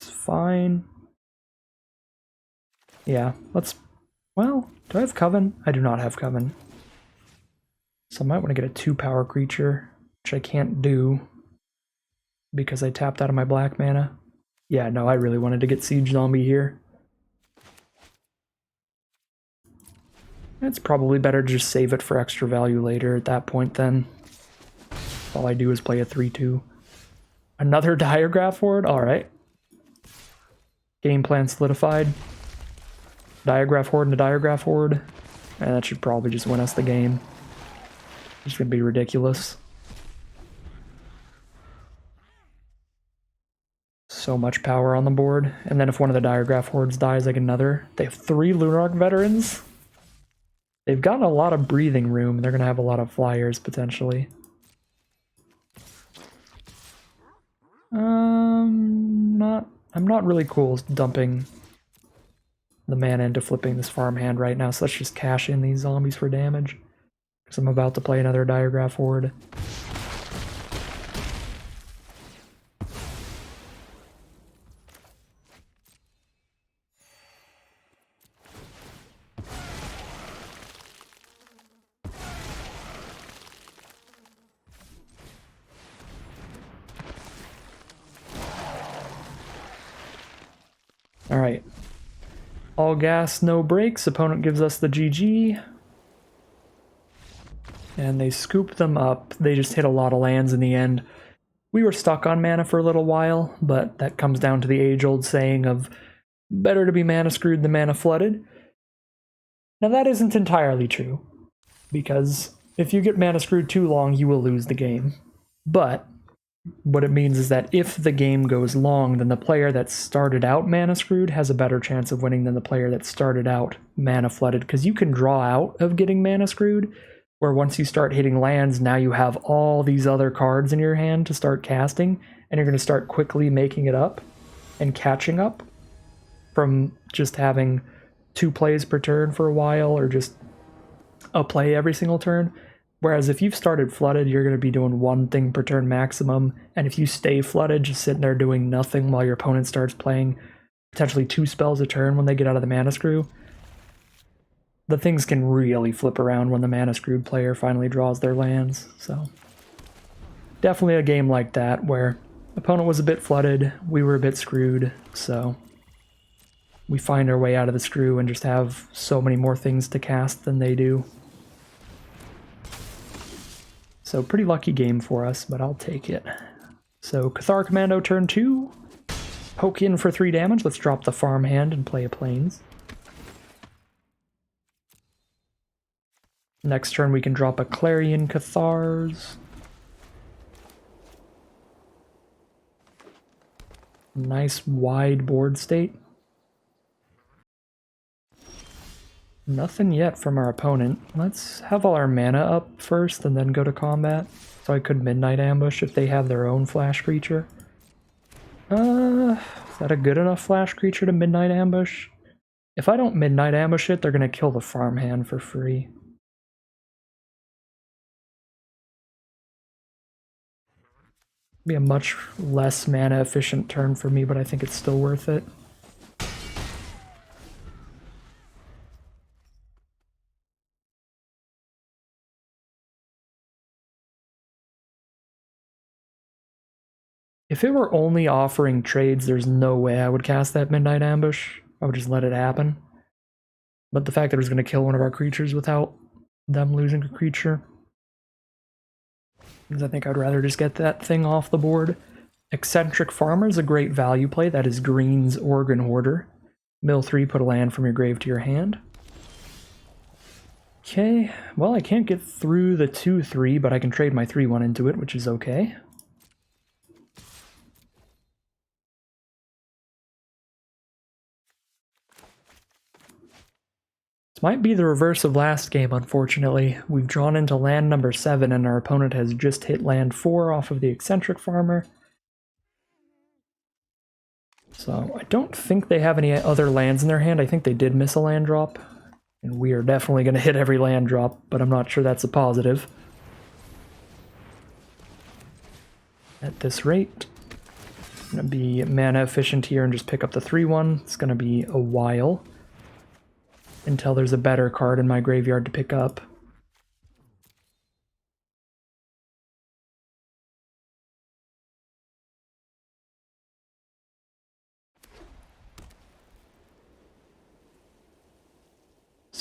It's fine. Yeah, let's... Well, do I have Coven? I do not have Coven. So I might want to get a 2-power creature, which I can't do because I tapped out of my black mana. Yeah, no, I really wanted to get Siege Zombie here. It's probably better to just save it for extra value later at that point then. All I do is play a 3-2. Another Diagraph Horde? Alright. Game plan solidified. Diagraph Horde and a Diagraph Horde. And that should probably just win us the game. It's gonna be ridiculous. So much power on the board. And then if one of the Diagraph Hordes dies, I get another. They have 3 Lunarch Veterans. They've gotten a lot of breathing room. They're gonna have a lot of flyers, potentially. I'm not really cool dumping the mana into flipping this farmhand right now, so let's just cash in these zombies for damage. Because I'm about to play another Diagraph Horde. Alright. All gas, no brakes. Opponent gives us the GG. And they scoop them up. They just hit a lot of lands in the end. We were stuck on mana for a little while, but that comes down to the age-old saying of better to be mana screwed than mana flooded. Now that isn't entirely true, because if you get mana screwed too long, you will lose the game. But what it means is that if the game goes long, then the player that started out mana screwed has a better chance of winning than the player that started out mana flooded, because you can draw out of getting mana screwed, where once you start hitting lands, now you have all these other cards in your hand to start casting, and you're going to start quickly making it up and catching up from just having 2 plays per turn for a while, or just a play every single turn. Whereas if you've started flooded, you're going to be doing 1 thing per turn maximum, and if you stay flooded, just sitting there doing nothing while your opponent starts playing potentially 2 spells a turn when they get out of the mana screw, the things can really flip around when the mana screwed player finally draws their lands. So definitely a game like that where opponent was a bit flooded, we were a bit screwed, so we find our way out of the screw and just have so many more things to cast than they do. So pretty lucky game for us, but I'll take it. So Cathar Commando turn 2. Poke in for 3 damage. Let's drop the farmhand and play a Plains. Next turn we can drop a Clarion Cathars. Nice wide board state. Nothing yet from our opponent. Let's have all our mana up first and then go to combat. So I could Midnight Ambush if they have their own flash creature. Is that a good enough flash creature to Midnight Ambush? If I don't Midnight Ambush it, they're gonna kill the farmhand for free. Be a much less mana efficient turn for me, but I think it's still worth it. If it were only offering trades, there's no way I would cast that Midnight Ambush. I would just let it happen. But the fact that it was going to kill one of our creatures without them losing a creature, because I think I'd rather just get that thing off the board. Eccentric Farmer is a great value play. That is Green's Organ Hoarder. Mill 3, put a land from your grave to your hand. Okay, well I can't get through the 2-3, but I can trade my 3-1 into it, which is okay. This might be the reverse of last game, unfortunately. We've drawn into land number 7 and our opponent has just hit land 4 off of the Eccentric Farmer. So I don't think they have any other lands in their hand. I think they did miss a land drop. And we are definitely going to hit every land drop, but I'm not sure that's a positive. At this rate, I'm going to be mana efficient here and just pick up the 3-1. It's going to be a while until there's a better card in my graveyard to pick up.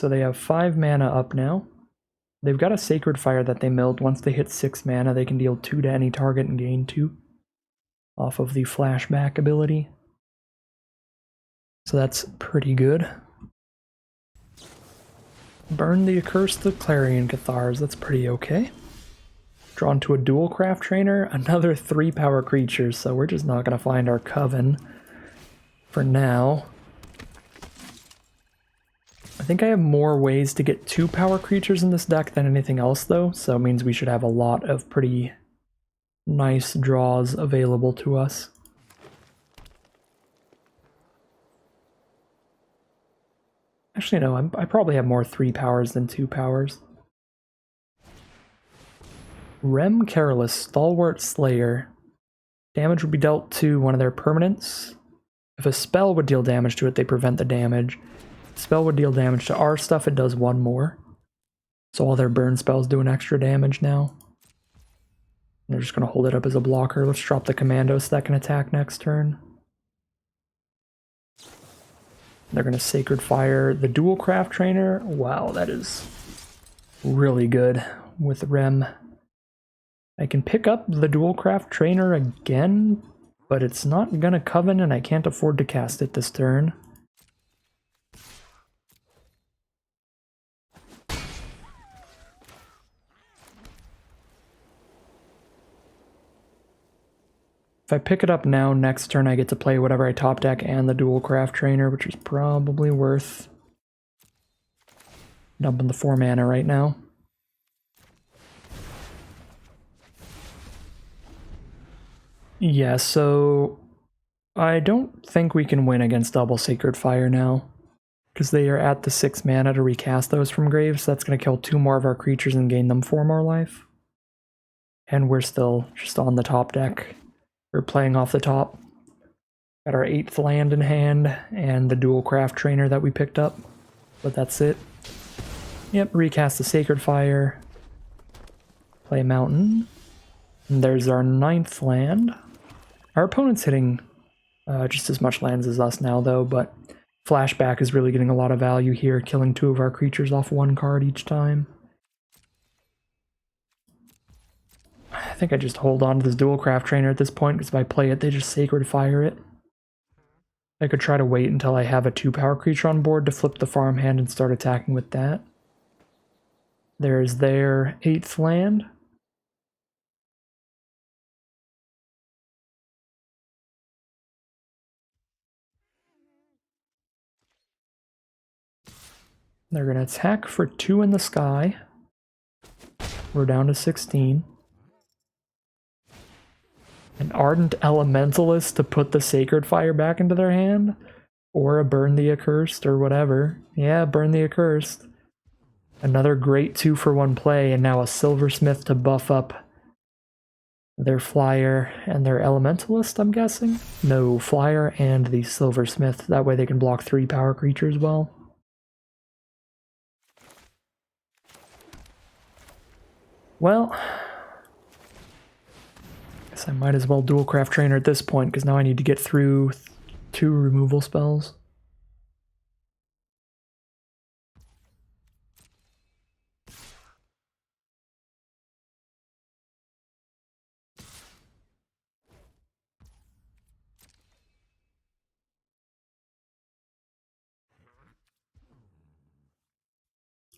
so they have 5 mana up now. They've got a Sacred Fire that they milled. Once they hit 6 mana, they can deal 2 to any target and gain 2 off of the flashback ability. So that's pretty good. Burn the Accursed Clarion Cathars, that's pretty okay. Drawn to a Dual Craft Trainer, another 3 power creatures, so we're just not going to find our Coven for now. I think I have more ways to get 2 power creatures in this deck than anything else though, so it means we should have a lot of pretty nice draws available to us. Actually no, I probably have more 3 powers than 2 powers. Rem Careless, Stalwart Slayer. Damage would be dealt to one of their permanents. If a spell would deal damage to it, they prevent the damage. If a spell would deal damage to our stuff, it does 1 more. So all their burn spells do an extra damage now. They're just going to hold it up as a blocker. Let's drop the Commandos that can attack next turn. They're going to Sacred Fire the Dual Craft Trainer. Wow, that is really good with Rem. I can pick up the Dual Craft Trainer again, but it's not gonna Coven and I can't afford to cast it this turn. If I pick it up now, next turn I get to play whatever I top deck and the Dual Craft Trainer, which is probably worth dumping the 4 mana right now. Yeah, so I don't think we can win against double Sacred Fire now, because they are at the 6 mana to recast those from graves, so that's going to kill 2 more of our creatures and gain them 4 more life. And we're still just on the top deck. We're playing off the top. Got our 8th land in hand, and the Dual Craft Trainer that we picked up, but that's it. Yep, recast the Sacred Fire. Play Mountain. And there's our 9th land. Our opponent's hitting just as much lands as us now, though, but Flashback is really getting a lot of value here, killing 2 of our creatures off 1 card each time. I think I just hold on to this Dual Craft Trainer at this point, because if I play it, they just Sacred Fire it. I could try to wait until I have a 2 power creature on board to flip the farmhand and start attacking with that. There's their 8th land. They're going to attack for 2 in the sky. We're down to 16. An Ardent Elementalist to put the Sacred Fire back into their hand? Or a Burn the Accursed or whatever. Yeah, Burn the Accursed. Another great 2-for-1 play, and now a Silversmith to buff up their Flyer and their Elementalist, I'm guessing? No, Flyer and the Silversmith. That way they can block 3 power creatures well. Well, guess I might as well Dual Craft Trainer at this point, because now I need to get through 2 removal spells.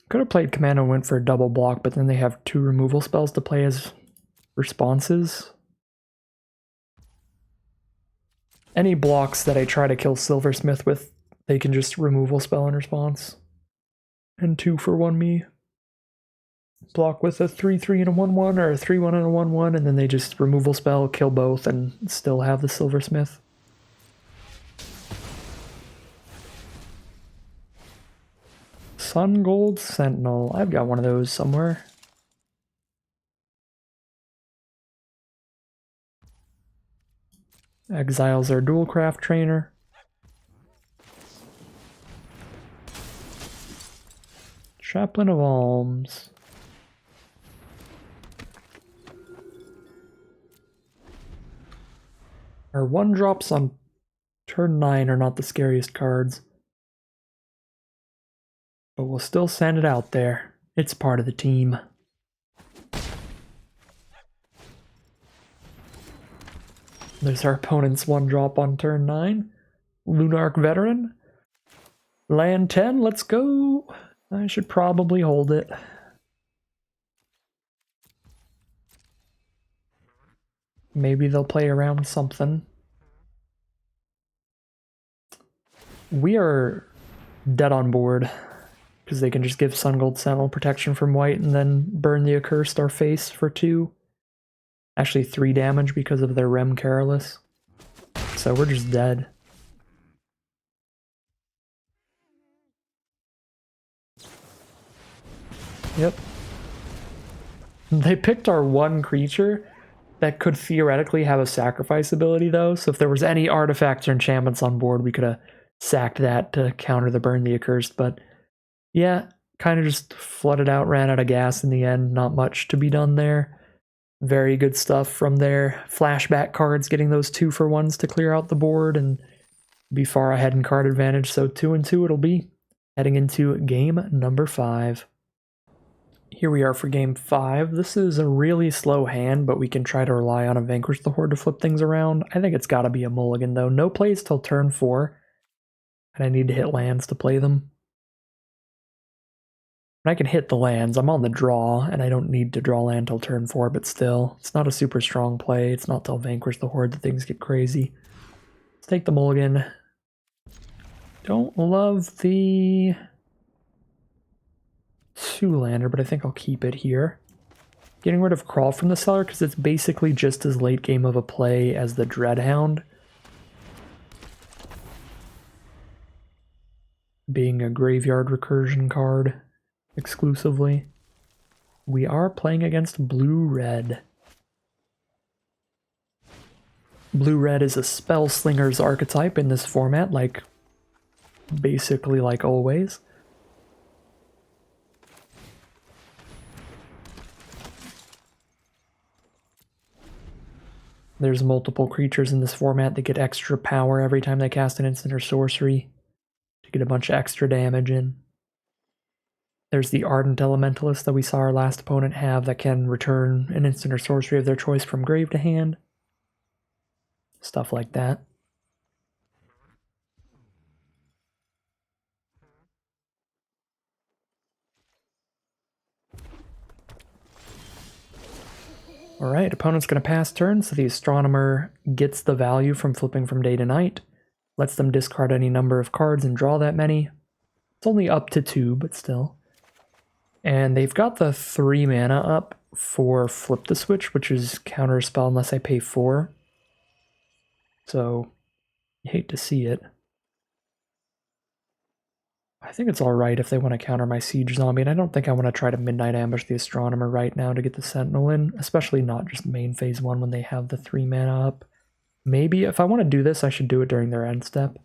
Could have played Commando and went for a double block, but then they have 2 removal spells to play as responses. Any blocks that I try to kill Silversmith with, they can just removal spell in response. And 2-for-1 me. Block with a 3/3 and a 1/1, or a 3/1 and a 1/1, and then they just removal spell, kill both, and still have the Silversmith. Sun Gold Sentinel. I've got one of those somewhere. Exiles our Dual Craft Trainer. Chaplain of Alms. Our 1-drops on turn 9 are not the scariest cards. But we'll still send it out there. It's part of the team. There's our opponent's 1-drop on turn 9. Lunarch Veteran. Land 10, let's go. I should probably hold it. Maybe they'll play around something. We are dead on board, because they can just give Sun Gold Sentinel protection from white and then burn the Accursed our face for 2. Actually 3 damage because of their Rem Careless. So we're just dead. Yep. They picked our one creature that could theoretically have a sacrifice ability though, so if there was any artifacts or enchantments on board, we could have sacked that to counter the Burn the Accursed, but yeah, kind of just flooded out, ran out of gas in the end, not much to be done there. Very good stuff from their flashback cards, getting those 2-for-1s to clear out the board and be far ahead in card advantage, so 2-2 it'll be, heading into game number 5. Here we are for game 5. This is a really slow hand, but we can try to rely on a Vanquish the Horde to flip things around. I think it's got to be a mulligan, though. No plays till turn 4, and I need to hit lands to play them. And I can hit the lands. I'm on the draw, and I don't need to draw land till turn 4, but still, it's not a super strong play. It's not till Vanquish the Horde that things get crazy. Let's take the mulligan. Don't love the 2-lander, but I think I'll keep it here. Getting rid of Crawl from the Cellar because it's basically just as late game of a play as the Dreadhound. Being a graveyard recursion card exclusively. We are playing against blue-red. Blue-red is a spell slinger's archetype in this format, basically like always. There's multiple creatures in this format that get extra power every time they cast an instant or sorcery to get a bunch of extra damage in. There's the Ardent Elementalist that we saw our last opponent have that can return an instant or sorcery of their choice from grave to hand. Stuff like that. Alright, opponent's going to pass turn, so the Astronomer gets the value from flipping from day to night. Lets them discard any number of cards and draw that many. It's only up to 2, but still. And they've got the 3 mana up for Flip the Switch, which is counter spell unless I pay 4. So, you hate to see it. I think it's alright if they want to counter my Siege Zombie, and I don't think I want to try to Midnight Ambush the Astronomer right now to get the Sentinel in, especially not just main phase 1 when they have the 3 mana up. Maybe if I want to do this, I should do it during their end step.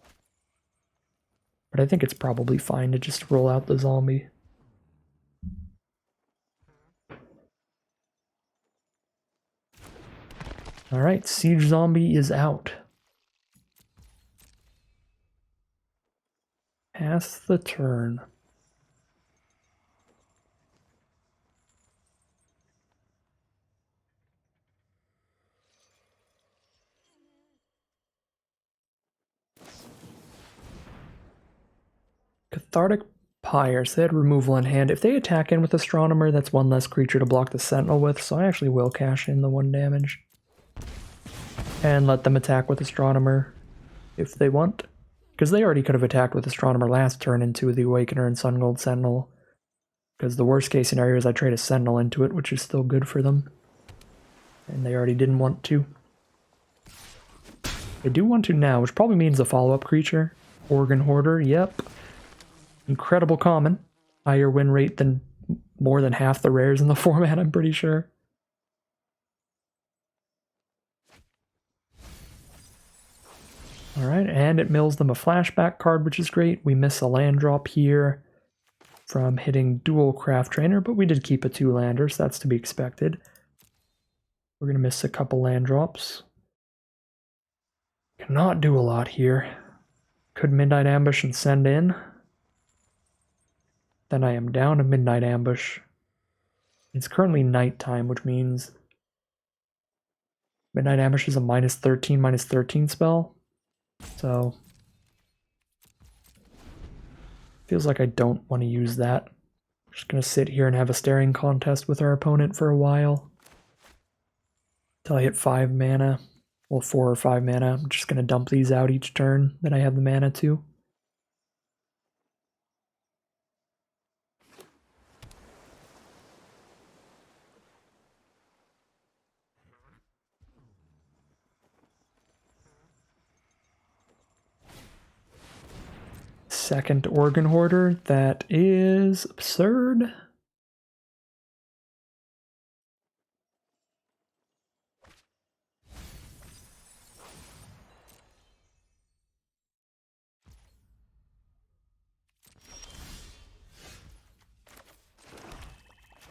But I think it's probably fine to just roll out the zombie. Alright, Siege Zombie is out. Pass the turn. Cathartic Pyre, so they had removal in hand. If they attack in with Astronomer, that's 1 less creature to block the Sentinel with, so I actually will cash in the 1 damage. And let them attack with Astronomer if they want. Because they already could have attacked with Astronomer last turn into the Awakener and Sun Gold Sentinel. Because the worst case scenario is I trade a Sentinel into it, which is still good for them. And they already didn't want to. They do want to now, which probably means a follow-up creature. Organ Hoarder, yep. Incredible common. Higher win rate than more than half the rares in the format, I'm pretty sure. Alright, and it mills them a flashback card, which is great. We miss a land drop here from hitting dual Craft Trainer, but we did keep a 2-lander, so that's to be expected. We're going to miss a couple land drops. Cannot do a lot here. Could Midnight Ambush and send in. Then I am down a Midnight Ambush. It's currently nighttime, which means Midnight Ambush is a -13 spell. So feels like I don't want to use that. I'm just going to sit here and have a staring contest with our opponent for a while. Until I hit 5 mana. Well, 4 or 5 mana. I'm just going to dump these out each turn that I have the mana to. Second Organ Hoarder, that is absurd.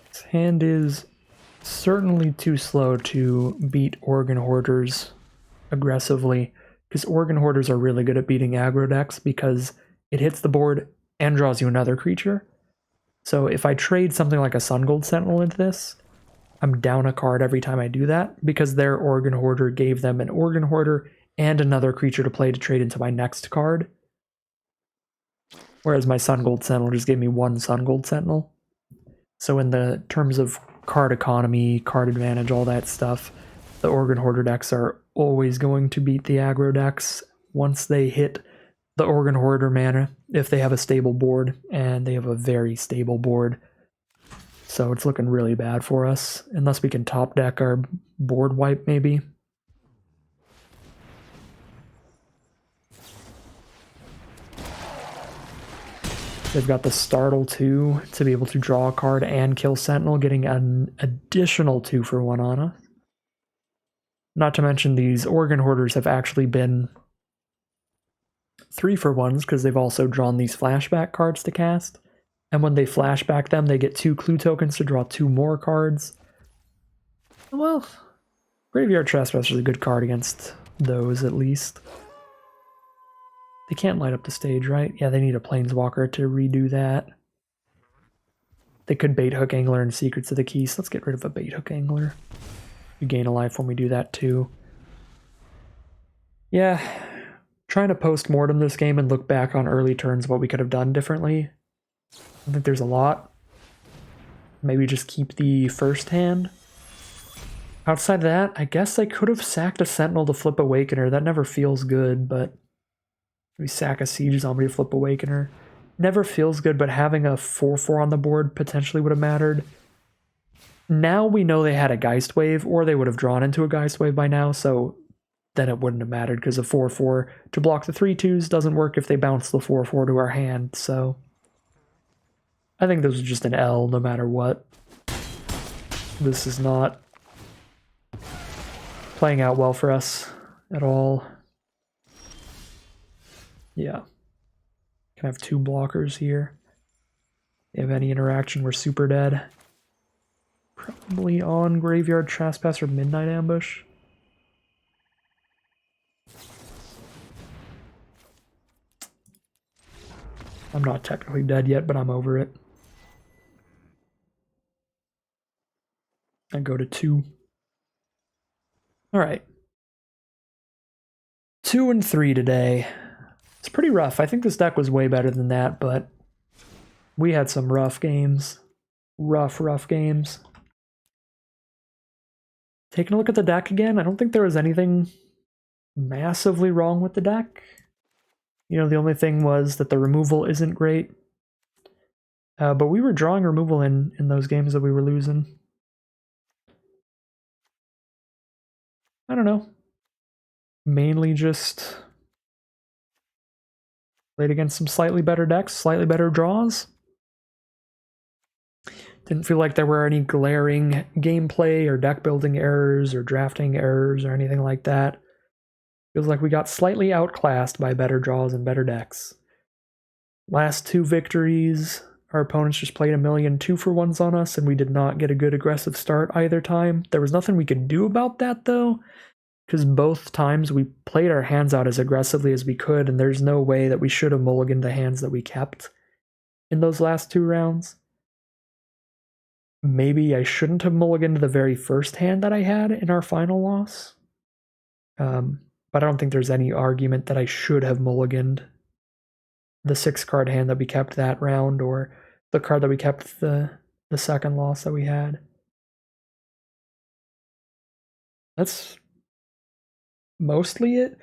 This hand is certainly too slow to beat Organ Hoarders aggressively, because Organ Hoarders are really good at beating aggro decks because it hits the board and draws you another creature. So if I trade something like a Sun Gold Sentinel into this, I'm down a card every time I do that because their Organ Hoarder gave them an Organ Hoarder and another creature to play to trade into my next card. Whereas my Sun Gold Sentinel just gave me one Sun Gold Sentinel. So in the terms of card economy, card advantage, all that stuff, the Organ Hoarder decks are always going to beat the aggro decks once they hit the Organ Hoarder mana, if they have a stable board, and they have a very stable board. So it's looking really bad for us, unless we can top deck our board wipe, maybe. They've got the Startle 2 to be able to draw a card and kill Sentinel, getting an additional 2-for-1 on us. Not to mention these Organ Hoarders have actually been 3-for-1s because they've also drawn these flashback cards to cast. And when they flashback them, they get 2 clue tokens to draw 2 more cards. Well, Graveyard Trespasser is a good card against those, at least. They can't light up the stage, right? Yeah, they need a Planeswalker to redo that. They could Bait Hook Angler and Secrets of the Keys. Let's get rid of a Bait Hook Angler. You gain a life when we do that too. Yeah, trying to post-mortem this game and look back on early turns what we could have done differently. I think there's a lot. Maybe just keep the first hand. Outside of that, I guess I could have sacked a Sentinel to flip Awakener. That never feels good, but maybe sack a Siege Zombie to flip Awakener. Never feels good, but having a 4/4 on the board potentially would have mattered. Now we know they had a Geist Wave, or they would have drawn into a Geist Wave by now, so then it wouldn't have mattered, because a 4/4 to block the 3/2s doesn't work if they bounce the 4/4 to our hand, so I think this was just an L no matter what. This is not playing out well for us at all. Yeah. Can have 2 blockers here. If they have any interaction, we're super dead. Probably on Graveyard Trespasser Midnight Ambush. I'm not technically dead yet, but I'm over it. I go to 2. Alright. 2 and 3 today. It's pretty rough. I think this deck was way better than that, but we had some rough games. Rough games. Taking a look at the deck again, I don't think there was anything massively wrong with the deck. You know, the only thing was that the removal isn't great. But we were drawing removal in those games that we were losing. I don't know. Mainly just played against some slightly better decks, slightly better draws. Didn't feel like there were any glaring gameplay or deck building errors or drafting errors or anything like that. Feels like we got slightly outclassed by better draws and better decks. Last 2 victories, our opponents just played a million 2-for-1s on us, and we did not get a good aggressive start either time. There was nothing we could do about that, though, because both times we played our hands out as aggressively as we could, and there's no way that we should have mulliganed the hands that we kept. in those last 2 rounds. Maybe I shouldn't have mulliganed the very first hand that I had in our final loss. But I don't think there's any argument that I should have mulliganed the 6-card hand that we kept that round, or the card that we kept the second loss that we had. That's mostly it.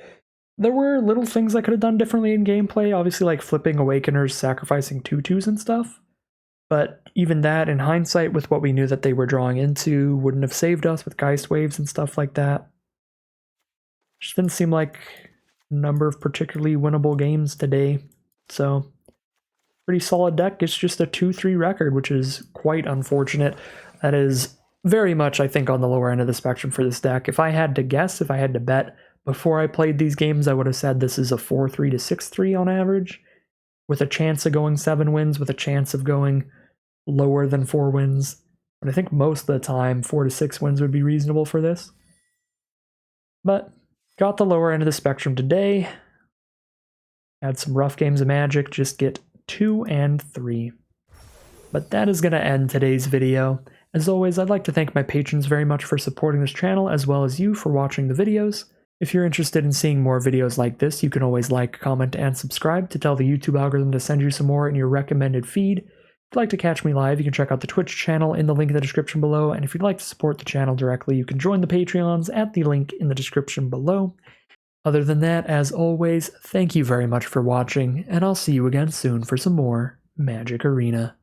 There were little things I could have done differently in gameplay, obviously like flipping Awakeners, sacrificing 2/2s and stuff. But even that, in hindsight, with what we knew that they were drawing into, wouldn't have saved us with Geist Waves and stuff like that. Just didn't seem like a number of particularly winnable games today. So, pretty solid deck. It's just a 2-3 record, which is quite unfortunate. That is very much, I think, on the lower end of the spectrum for this deck. If I had to guess, if I had to bet, before I played these games, I would have said this is a 4-3 to 6-3 on average, with a chance of going 7 wins, with a chance of going lower than 4 wins. But I think most of the time, 4 to 6 wins would be reasonable for this. But got the lower end of the spectrum today. Had some rough games of Magic, just get 2 and 3. But that is going to end today's video. As always, I'd like to thank my patrons very much for supporting this channel, as well as you for watching the videos. If you're interested in seeing more videos like this, you can always like, comment, and subscribe to tell the YouTube algorithm to send you some more in your recommended feed. If you'd like to catch me live, you can check out the Twitch channel in the link in the description below, and if you'd like to support the channel directly, you can join the Patreons at the link in the description below. Other than that, as always, thank you very much for watching, and I'll see you again soon for some more Magic Arena.